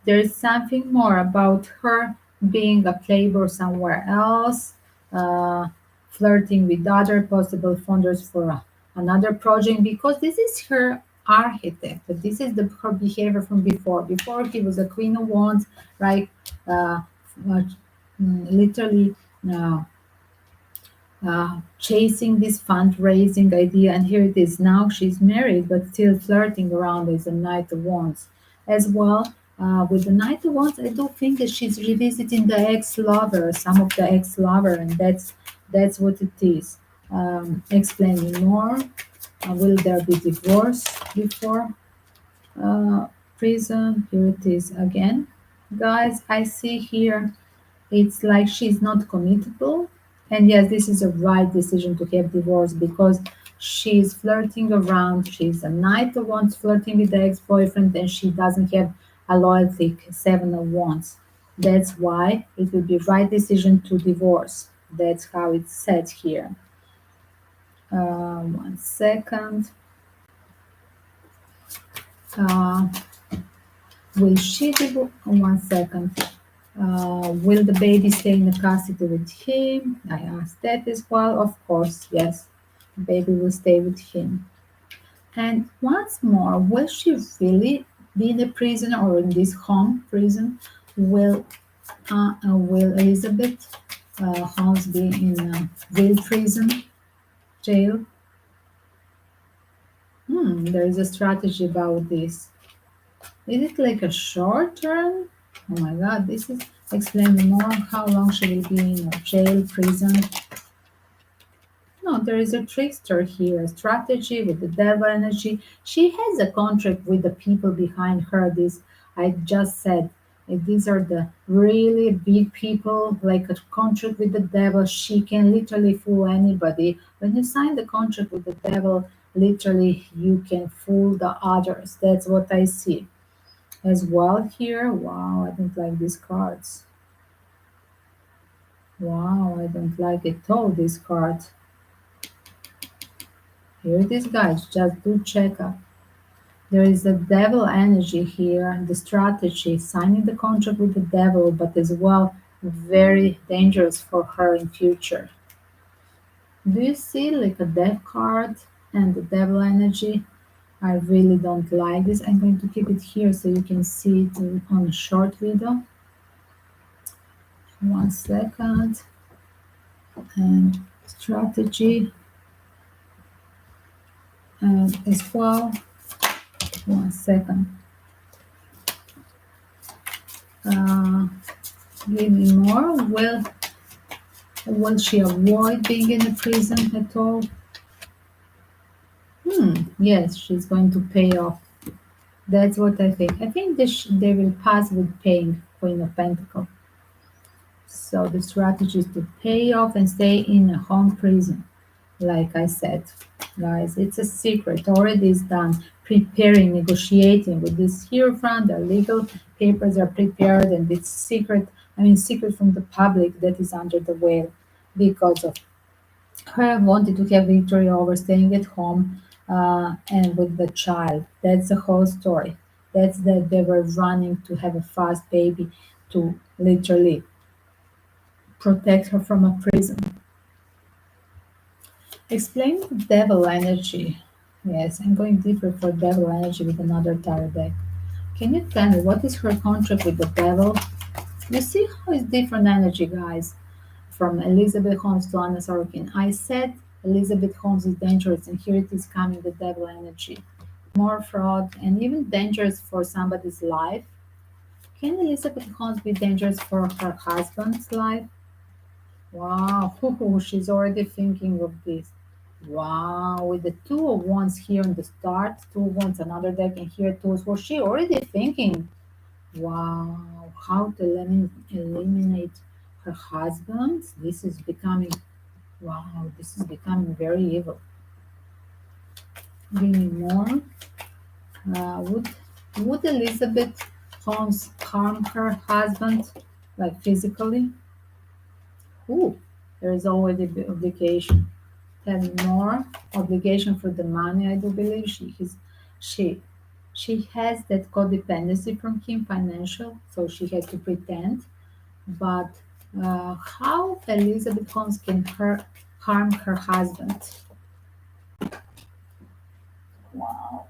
There is something more about her being a playboy somewhere else, uh, flirting with other possible funders for another project, because this is her architect. This is her behavior from before. Before he was a queen of wands, right? Uh, uh, literally uh, chasing this fundraising idea, and here it is. Now she's married, but still flirting around as a Knight of Wands. As well, with the Knight of Wands, I do think that she's revisiting the ex-lover, some of the ex-lover, and that's what it is. Explaining more. Will there be divorce before uh, prison? Here it is again. Guys, I see here it's like she's not committable. And yes, this is a right decision to have divorce because she's flirting around. She's a knight of wands flirting with the ex-boyfriend, and she doesn't have a loyalty, seven of wands. That's why it will be right decision to divorce. That's how it's said here. One second. Uh, will she divorce? One second. Will the baby stay in the custody with him? I asked that as well. Of course, yes. The baby will stay with him. And once more, will she really be in the prison or in this home prison? Will Elizabeth Holmes be in a real prison jail? There is a strategy about this. Is it like a short term? Oh my god, this is explaining more how long she will be in a jail, prison. No, there is a trickster here, a strategy with the devil energy. She has a contract with the people behind her. This I just said. These are the really big people, like a contract with the devil. She can literally fool anybody. When you sign the contract with the devil, literally you can fool the others. That's what I see as well here. Wow, I don't like these cards. Wow, I don't like at all these cards. Here it is, guys. Just do check up. There is a devil energy here, the strategy, signing the contract with the devil, but as well very dangerous for her in future. Do you see like a death card and the devil energy? I really don't like this. I'm going to keep it here so you can see it on a short video. One second. And strategy and as well. One second. Uh, Give me more. Will she avoid being in a prison at all? Yes, she's going to pay off. That's what I think. I think they will pass with paying Queen of Pentacles. So the strategy is to pay off and stay in a home prison. Like I said, guys, it's a secret. Already is done. Preparing, negotiating with this hierophant. The legal papers are prepared, and it's secret. I mean, secret from the public that is under the veil because of her wanted to have victory over staying at home and with the child. That's the whole story. That's that they were running to have a fast baby to literally protect her from a prison. Explain the devil energy. Yes, I'm going deeper for devil energy with another tarot deck. Can you tell me what is her contract with the devil? You see how it's different energy, guys. From Elizabeth Holmes to Anna Sorokin. I said Elizabeth Holmes is dangerous, and here it is coming the devil energy. More fraud and even dangerous for somebody's life. Can Elizabeth Holmes be dangerous for her husband's life? Wow, she's already thinking of this. Wow, with the two of wands here on the start, two of wands, another deck, and here two. Was she already thinking? Wow, how to eliminate her husband? This is becoming, wow, this is becoming very evil. Give me more. Would Elizabeth Holmes harm her husband, like physically? Ooh, there is already the obligation. Tell me more. Obligation for the money. I do believe she she has that codependency from him, financial, so she has to pretend. But how Elizabeth Holmes can harm her husband? Wow.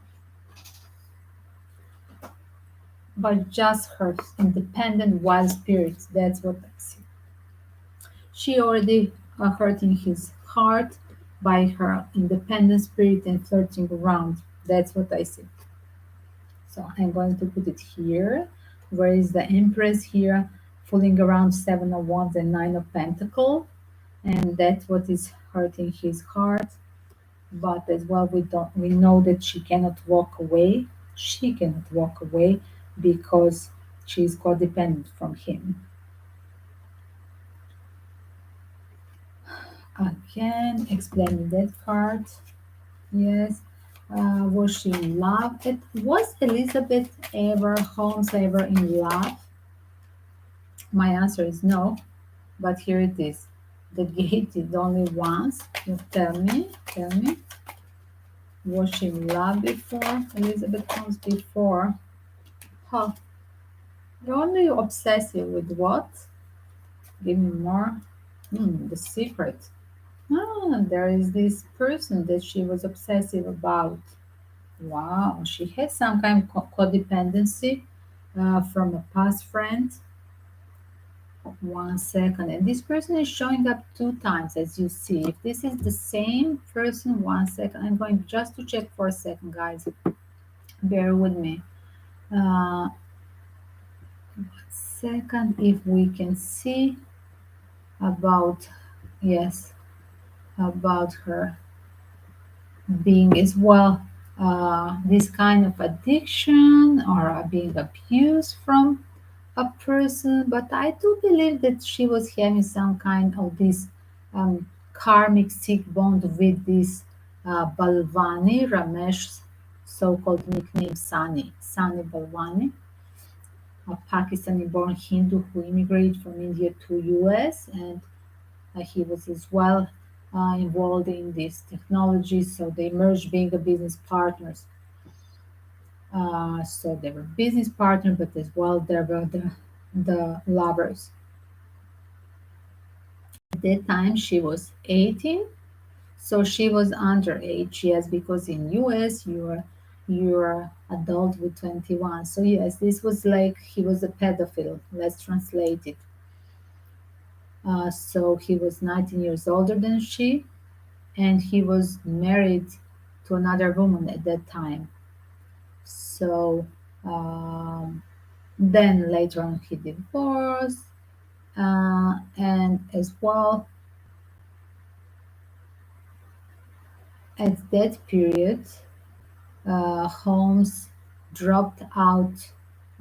But just her independent wild spirit. That's what I see. She already hurting his heart by her independent spirit and flirting around. That's what I see. So I'm going to put it here. Where is the Empress here? Fooling around Seven of Wands and Nine of Pentacles. And that's what is hurting his heart. But as well, we know that she cannot walk away. She cannot walk away because she is codependent from him. Again, explaining that card. Yes. Was she in love? Was Elizabeth Holmes ever in love? My answer is no, but here it is. The gate is only once. You tell me. Was she in love before? Elizabeth Holmes before? Huh. You're only obsessive with what? Give me more. The secret. Ah, there is this person that she was obsessive about. Wow, she had some kind of codependency from a past friend. One second, and this person is showing up two times, as you see. If this is the same person, one second, I'm going just to check for a second, guys. Bear with me. Uh, Second, if we can see about, yes, about her being as well this kind of addiction or being abused from a person, but I do believe that she was having some kind of this karmic sick bond with this Balvani, Ramesh's so-called nickname Sani Balvani, a Pakistani-born Hindu who immigrated from India to US, and he was as well involved in this technology, so they merged being a business partners. So they were business partners, but as well they were the lovers. At that time, she was 18, so she was underage. Yes, because in US you're adult with 21. So yes, this was like he was a pedophile. Let's translate it. So he was 19 years older than she, and he was married to another woman at that time. So um, then later on he divorced, and as well at that period, Holmes dropped out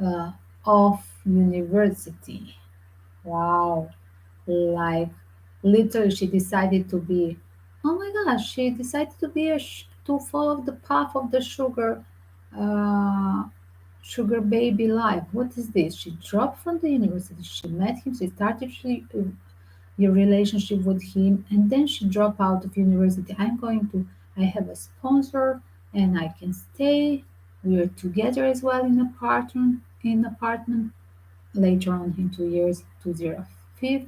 uh, of university. Wow. Like literally, she decided to be. Oh my gosh, she decided to be to follow the path of the uh, sugar baby life. What is this? She dropped from the university. She met him. She started your relationship with him, and then she dropped out of university. I have a sponsor, and I can stay. We are together as well in apartment. Later on in 2 years, 2005,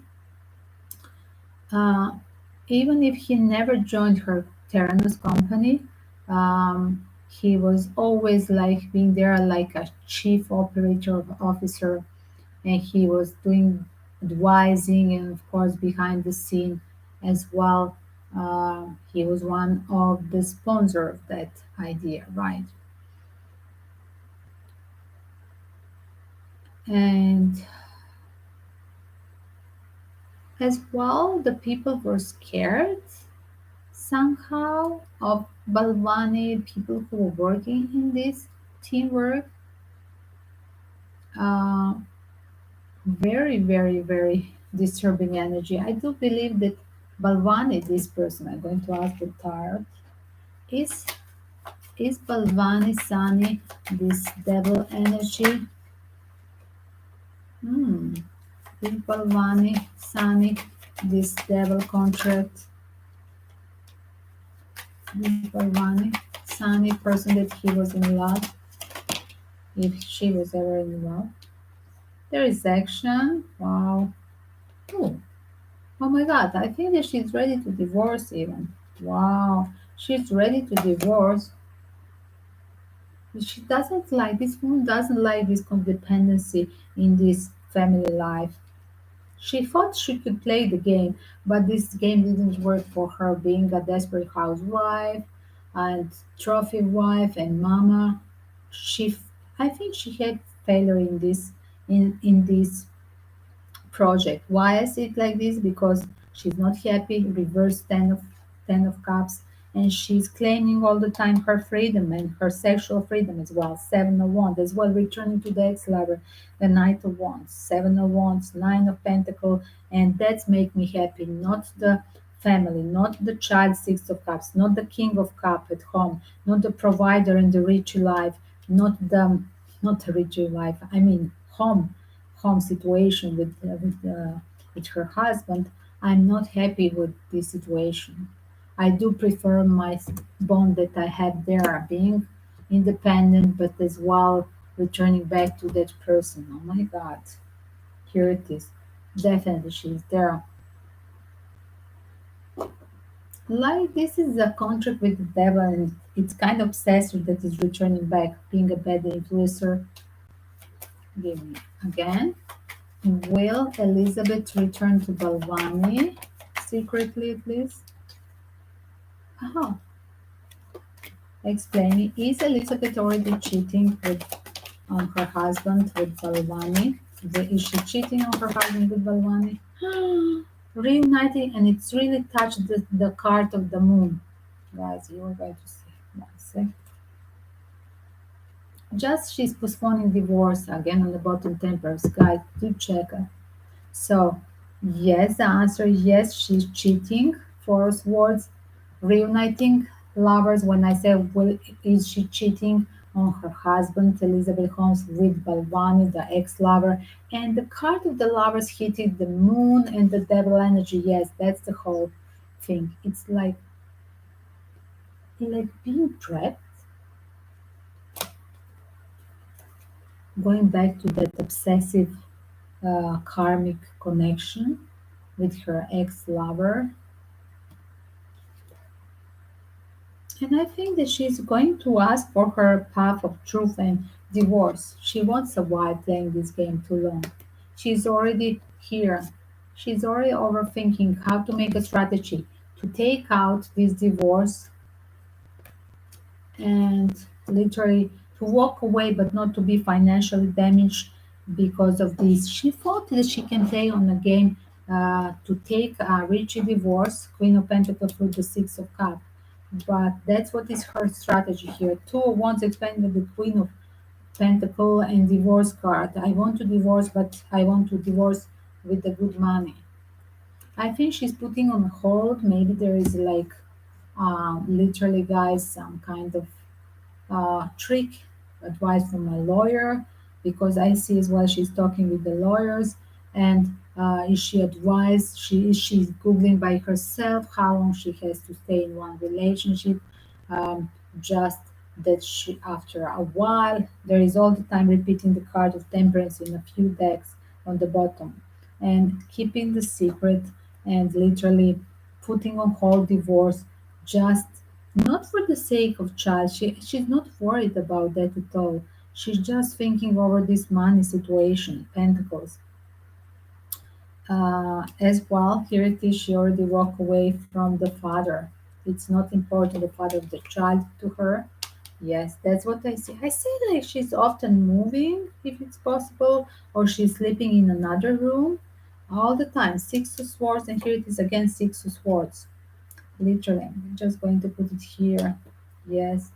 uh, even if he never joined her Theranos company, he was always like being there like a chief operator officer, and he was doing advising and of course behind the scene as well. He was one of the sponsor of that idea, right? And as well, the people were scared somehow of Balvani, people who were working in this teamwork. Uh, very, very, very disturbing energy. I do believe that Balvani, this person, I'm going to ask the tarot, is is Balvani Sani this devil energy? Hmm. Is Balvani Sani this devil contract? Is Balvani Sani person that he was in love? If she was ever in love? There is action. Wow. Oh, oh my God. I think that she's ready to divorce even. Wow. She's ready to divorce. She doesn't like, this woman doesn't like this codependency in this family life. She thought she could play the game, but this game didn't work for her, being a desperate housewife and trophy wife and mama. She, I think she had failure in this project. Why is it like this? Because she's not happy. Reverse ten of cups, and she's claiming all the time her freedom and her sexual freedom as well. Seven of wands as well, returning to the ex-lover, the knight of wands, seven of wands, nine of pentacle, and that's make me happy. Not the family, not the child, six of cups, not the king of cup at home, not the provider and the rich life, not the rich life. I mean home situation with her husband. I'm not happy with this situation. I do prefer my bond that I have there, being independent, but as well returning back to that person. Oh my God, here it is. Definitely, she's there. Like this is a contract with the devil, and it's kind of obsessor that is returning back, being a bad influencer. Give me again. Will Elizabeth return to Balvani secretly at least? Oh, explaining. Is Elizabeth already cheating on her husband with Balvani? Is she cheating on her husband with Balvani? Reuniting, and it's really touched the card of the moon. Guys, you're going to see. One sec. Just she's postponing divorce again on the bottom tempers. Guys, do check it. So, yes, the answer is yes, she's cheating. Force words, reuniting lovers. When I say, well, is she cheating on her husband, Elizabeth Holmes, with Balvani, the ex lover? And the card of the lovers hitting the moon and the devil energy. Yes, that's the whole thing. It's like being trapped, going back to that obsessive karmic connection with her ex lover. And I think that she's going to ask for her path of truth and divorce. She wants a wife playing this game too long. She's already here. She's already overthinking how to make a strategy to take out this divorce and literally to walk away but not to be financially damaged because of this. She thought that she can play on a game to take a rich divorce, Queen of Pentacles with the Six of Cups. But that's what is her strategy here. Two of Wands explaining the Queen of Pentacle and divorce card. I want to divorce, but I want to divorce with the good money. I think she's putting on hold. Maybe there is like literally, guys, some kind of trick advice from a lawyer, because I see as well she's talking with the lawyers. And is she advised? She's googling by herself how long she has to stay in one relationship. Um, just that she, after a while, there is all the time repeating the card of temperance in a few decks on the bottom, and keeping the secret, and literally putting on hold divorce, just not for the sake of child. She's not worried about that at all. She's just thinking over this money situation, Pentacles. As well, here it is, she already walked away from the father. It's not important, the father of the child, to her. Yes, that's what I see. I see like she's often moving, if it's possible, or she's sleeping in another room all the time. Six of Swords, and here it is again, Six of Swords. Literally, I'm just going to put it here. Yes,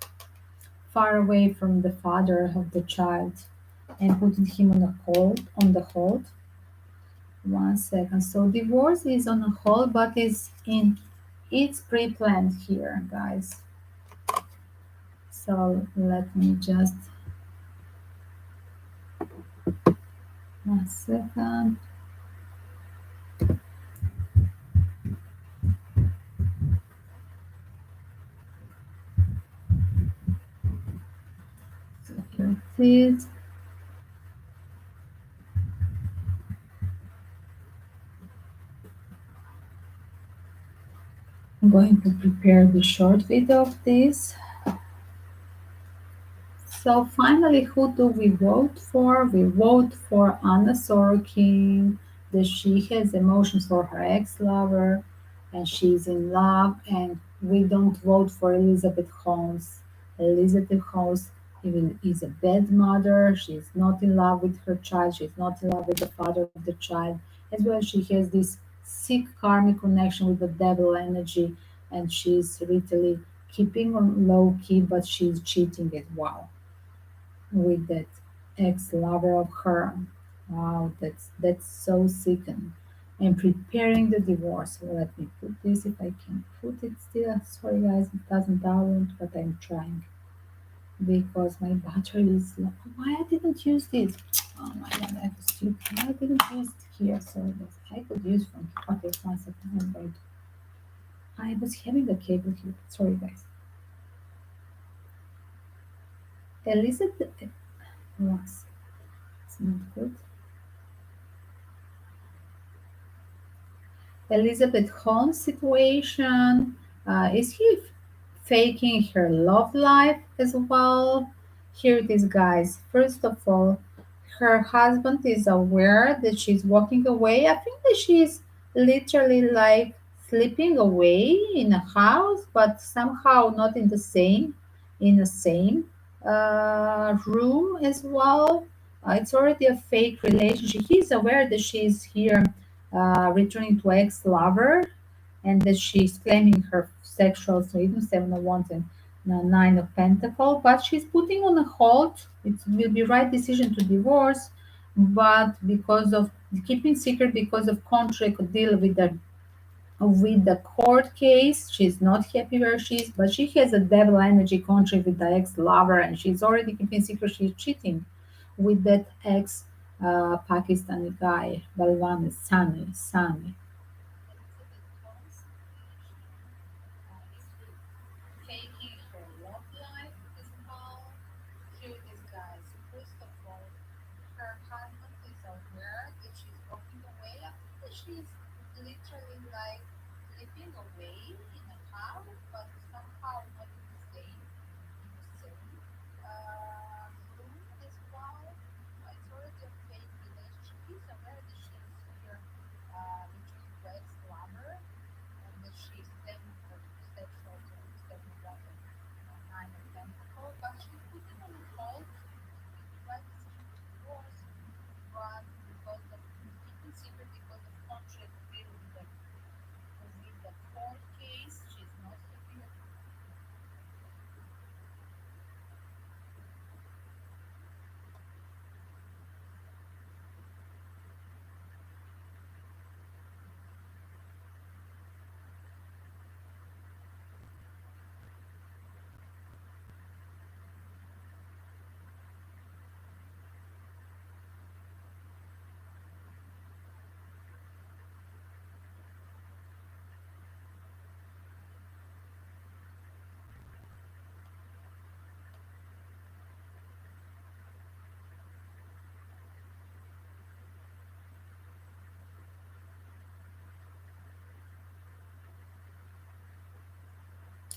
far away from the father of the child, and putting him on a hold, on the hold. One second. So divorce is on a hold, but it's pre-planned here, guys. So let me just one second. So here it is. I'm going to prepare the short video of this. So finally, who do we vote for? We vote for Anna Sorokin, that she has emotions for her ex-lover and she's in love, and we don't vote for Elizabeth Holmes. Elizabeth Holmes even is a bad mother. She's not in love with her child. She's not in love with the father of the child. As well, she has this sick karmic connection with the devil energy, and she's literally keeping on low key, but she's cheating as well with that ex-lover of her. Wow, that's so sickening. And preparing the divorce. So let me put this, if I can put it still. Sorry guys, it doesn't download, but I'm trying because my battery is low. Why I didn't use this? Oh my god, I was stupid. I didn't use it here, so yes, I could use from. Okay, one second. I'm going to. I was having a cable here. Sorry guys. Elizabeth was. It's not good. Elizabeth Holmes situation. Is he faking her love life as well? Here it is, guys. First of all, her husband is aware that she's walking away. I think that she's literally like sleeping away in a house, but somehow not in the same room as well. It's already a fake relationship. He's aware that she's here returning to ex-lover, and that she's claiming her sexual freedom, Seven of Wands and Nine of Pentacles, but she's putting on a hold. It will be right decision to divorce, but because of keeping secret, because of contract deal with the court case, she's not happy where she is, but she has a devil energy contract with the ex-lover, and she's already keeping secret she's cheating with that ex Pakistani guy, Balwan Sani. Taking her love life as well. Here it is, guys. First of all, her husband is aware that she's walking away. I think that she's literally like living away in a house, but somehow not in the same room as well. It's already a fake relationship. He's aware that she's here returning to ex-lover, and that she's claiming her sexual seven weapon, nine of pentacles, but she's putting on hold right decision to divorce, but because of keeping secret, because of contract deal with the court case, she's not happy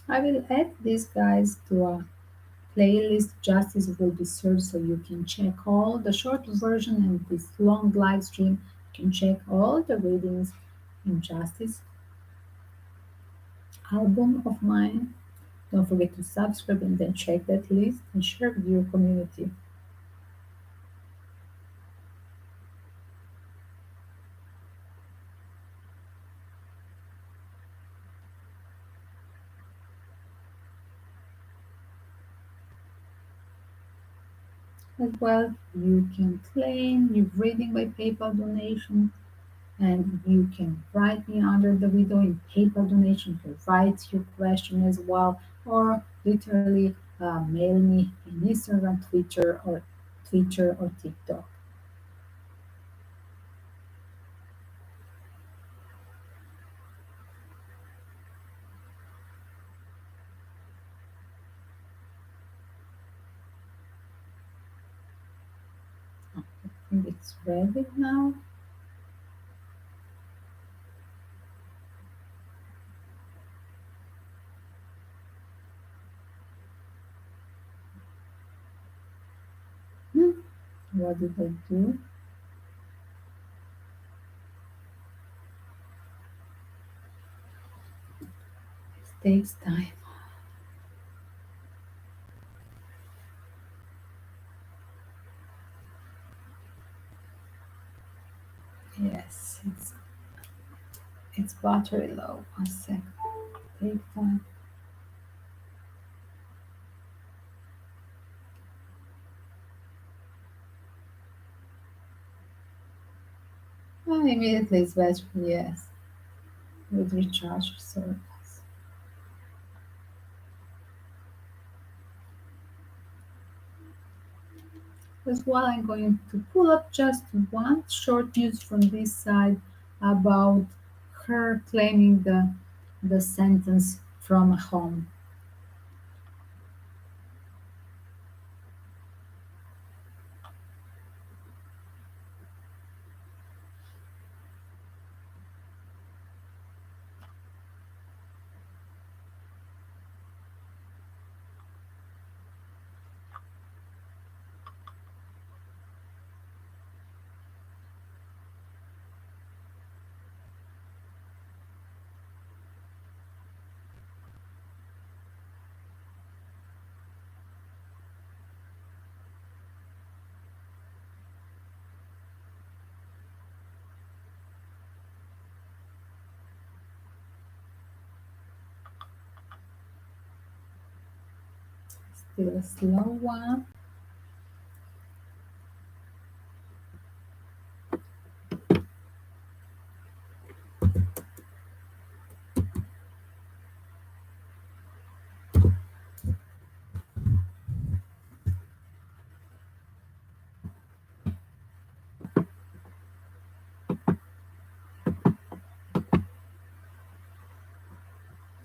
I will add these guys to a playlist. Justice will be served, so you can check all the short version and this long live stream. You can check all the readings in Justice album of mine. Don't forget to subscribe and then check that list and share with your community. As well, you can claim your reading by PayPal donation, and you can write me under the video in PayPal donation. You can write your question as well, or literally mail me in Instagram, Twitter or TikTok. I think it's ready now. Hmm, what did I do? It takes time. Yes, it's battery low. One sec. Take time. Immediately it's battery. Yes, with recharge service. As well, I'm going to pull up just one short news from this side about her claiming the sentence from home. Still a slow one.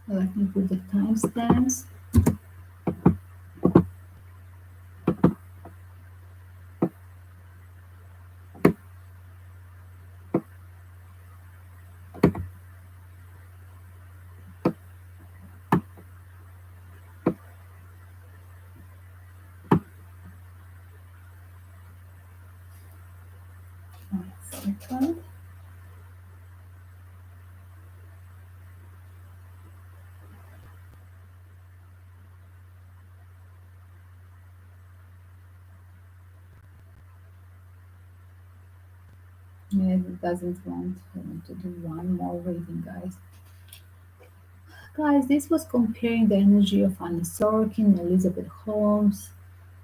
Let me put the timestamps. One second. Yeah, it doesn't want. I want to do one more reading, guys. Guys, this was comparing the energy of Anna Sorokin, Elizabeth Holmes.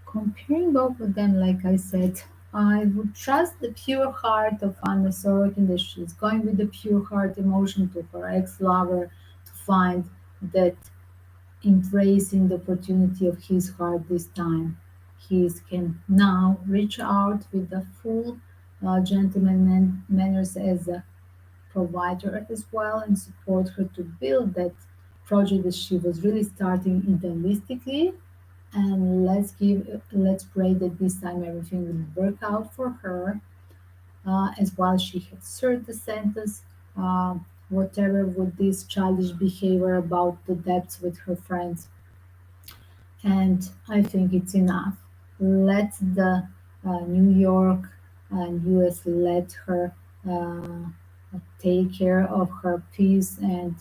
Comparing both of them, like I said, I would trust the pure heart of Anna Sorokin that she's going with the pure heart emotion to her ex-lover to find that embracing the opportunity of his heart this time. He can now reach out with the full manners as a provider as well and support her to build that project that she was really starting idealistically, and let's pray that this time everything will work out for her. As well, she had served the sentence. whatever with this childish behavior about the debts with her friends. And I think it's enough. Let the New York and US let her uh, take care of her peace, and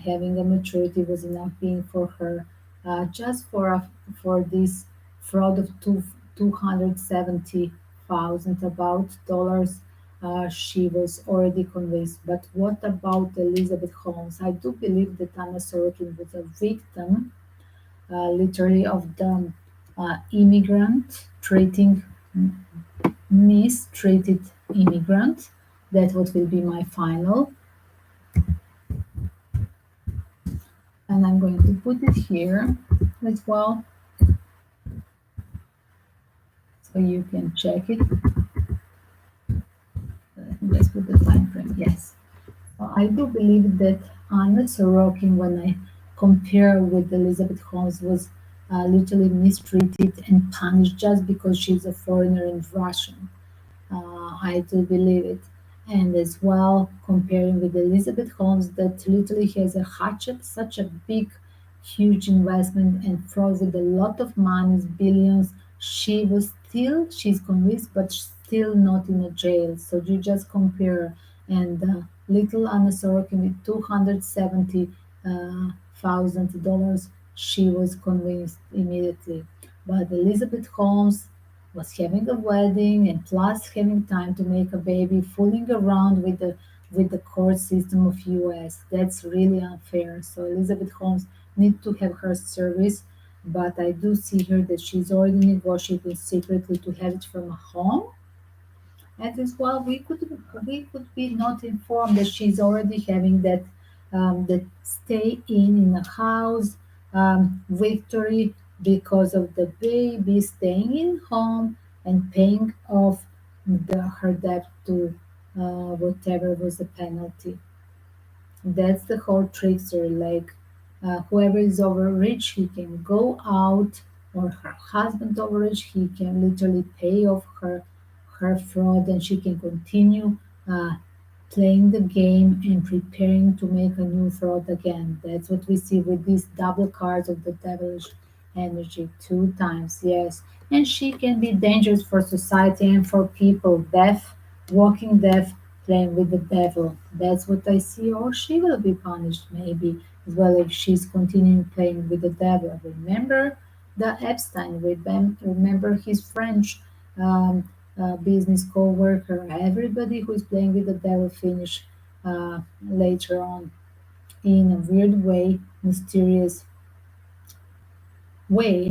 having a maturity was enough being for her. Just for this fraud of 270,000 about dollars, she was already convinced. But what about Elizabeth Holmes? I do believe that Anna Sorokin was a victim, literally, of the immigrant treating mistreated immigrant. That what will be my final, and I'm going to put it here as well so you can check it. Let me just put the time frame. Yes. I do believe that Anna Sorokin, when I compare with Elizabeth Holmes, was literally mistreated and punished just because she's a foreigner and Russian. I do believe it. And as well, comparing with Elizabeth Holmes, that literally has a such a big, huge investment and fraud with a lot of money, billions. She's convinced, but still not in a jail. So you just compare. And little Anna Sorokin with $270,000, she was convinced immediately. But Elizabeth Holmes was having a wedding and plus having time to make a baby, fooling around with the court system of US. That's really unfair. So Elizabeth Holmes need to have her service, but I do see her that she's already negotiating secretly to have it from a home. And as well, we could be not informed that she's already having that stay in a house victory because of the baby staying in home and paying off her debt to whatever was the penalty. That's the whole trickster. Like whoever is overreach, he can go out, or her husband overreach, he can literally pay off her fraud, and she can continue uh, playing the game and preparing to make a new fraud again. That's what we see with these double cards of the devilish energy two times. Yes, and she can be dangerous for society and for people. Deaf, walking deaf, playing with the devil. That's what I see. Or she will be punished maybe as well if she's continuing playing with the devil. Remember the Epstein with them. Remember his French business co-worker. Everybody who is playing with the devil finish later on in a weird way, mysterious way.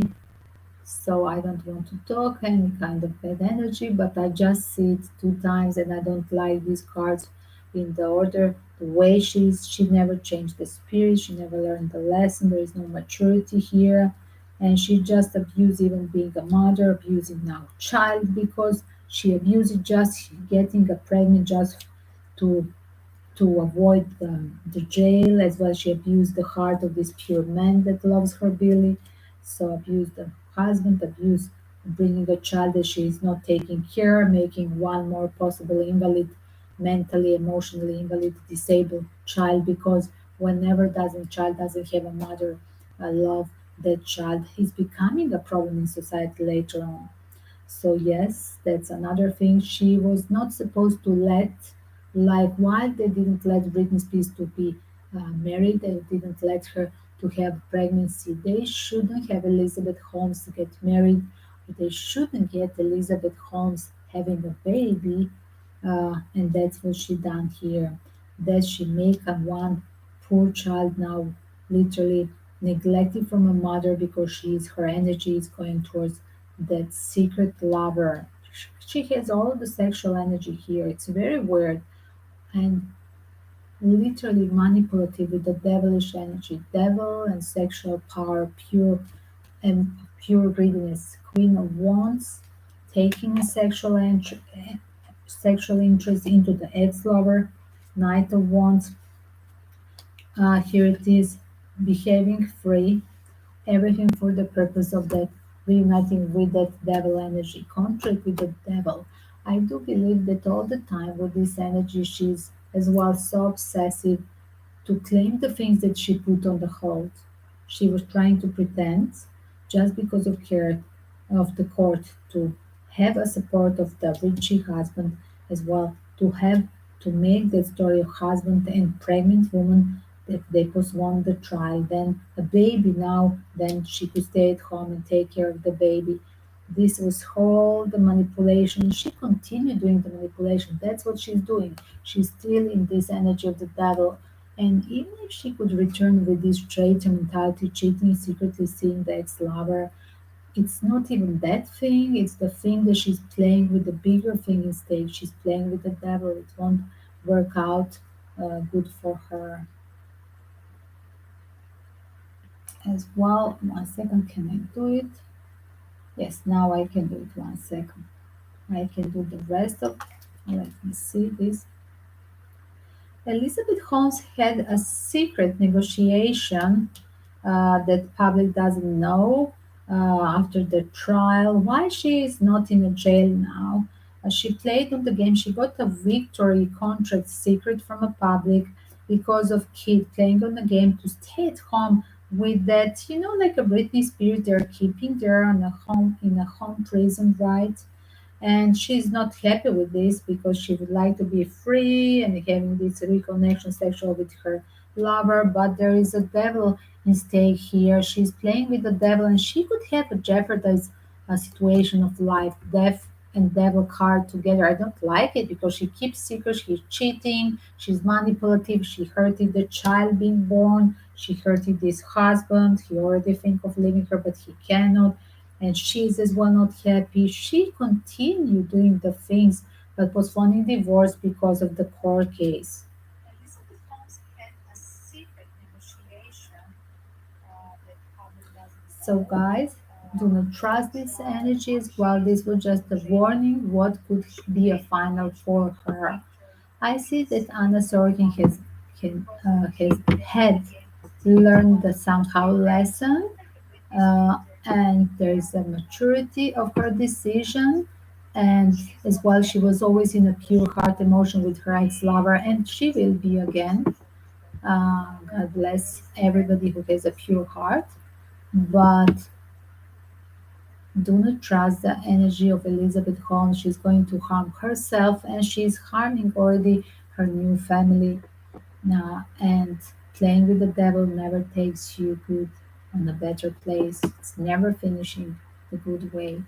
So I don't want to talk any kind of bad energy, but I just see it two times, and I don't like these cards in the order. The way she never changed the spirit, she never learned the lesson. There is no maturity here, and she just abused even being a mother, abusing now child because she abused just getting a pregnant just to avoid the jail. As well, she abused the heart of this pure man that loves her dearly. So abused the husband, abused bringing a child that she is not taking care, making one more possible invalid, mentally, emotionally invalid, disabled child, because whenever doesn't child doesn't have a mother love that child, he's becoming a problem in society later on. So yes, that's another thing. She was not supposed to let, like why they didn't let Britney Spears to be married, they didn't let her to have pregnancy. They shouldn't have Elizabeth Holmes get married. They shouldn't get Elizabeth Holmes having a baby, and that's what she done here. That she make a one poor child now literally neglected from a mother because her energy is going towards that secret lover. She has all the sexual energy here. It's very weird and literally manipulative with the devilish energy. Devil and sexual power, pure and pure greediness. Queen of Wands, taking a sexual interest into the ex-lover. Knight of Wands, here it is, behaving free, everything for the purpose of that reuniting with that devil energy, contract with the devil. I do believe that all the time with this energy, she's as well, so obsessive to claim the things that she put on the hold. She was trying to pretend, just because of care of the court, to have a support of the richy husband, as well, to have to make the story of husband and pregnant woman, that they postponed the trial, then a baby now, then she could stay at home and take care of the baby. This was all the manipulation. She continued doing the manipulation. That's what she's doing. She's still in this energy of the devil. And even if she could return with this traitor mentality, cheating, secretly seeing the ex-lover, it's not even that thing. It's the thing that she's playing with the bigger thing instead. She's playing with the devil. It won't work out good for her as well. 1 second, can I do it? Yes, now I can do it. 1 second. I can do the rest of. Let me see this. Elizabeth Holmes had a secret negotiation that public doesn't know after the trial. Why she is not in a jail now? She played on the game. She got a victory contract secret from a public because of kid playing on the game to stay at home with that, like a Britney Spears. They're keeping there on a home in a home prison, right? And she's not happy with this because she would like to be free and having this reconnection sexual with her lover, but there is a devil in stake here. She's playing with the devil, and she could have a jeopardized situation of life, death and devil card together. I don't like it because she keeps secret, she's cheating, she's manipulative, she hurted the child being born, she hurted this husband, he already think of leaving her but he cannot, and she's as well not happy. She continued doing the things but postponing divorce because of the court case. Elizabeth Holmes had a secret negotiation that public doesn't So, guys, do not trust these energies. While this was just a warning, what could be a final for her? I see that Anna Sorokin has had learned the somehow lesson, and there is a maturity of her decision, and as well she was always in a pure heart emotion with her ex-lover, and she will be again. God bless everybody who has a pure heart, but do not trust the energy of Elizabeth Holmes. She's going to harm herself, and she's harming already her new family. And playing with the devil never takes you good on a better place. It's never finishing the good way.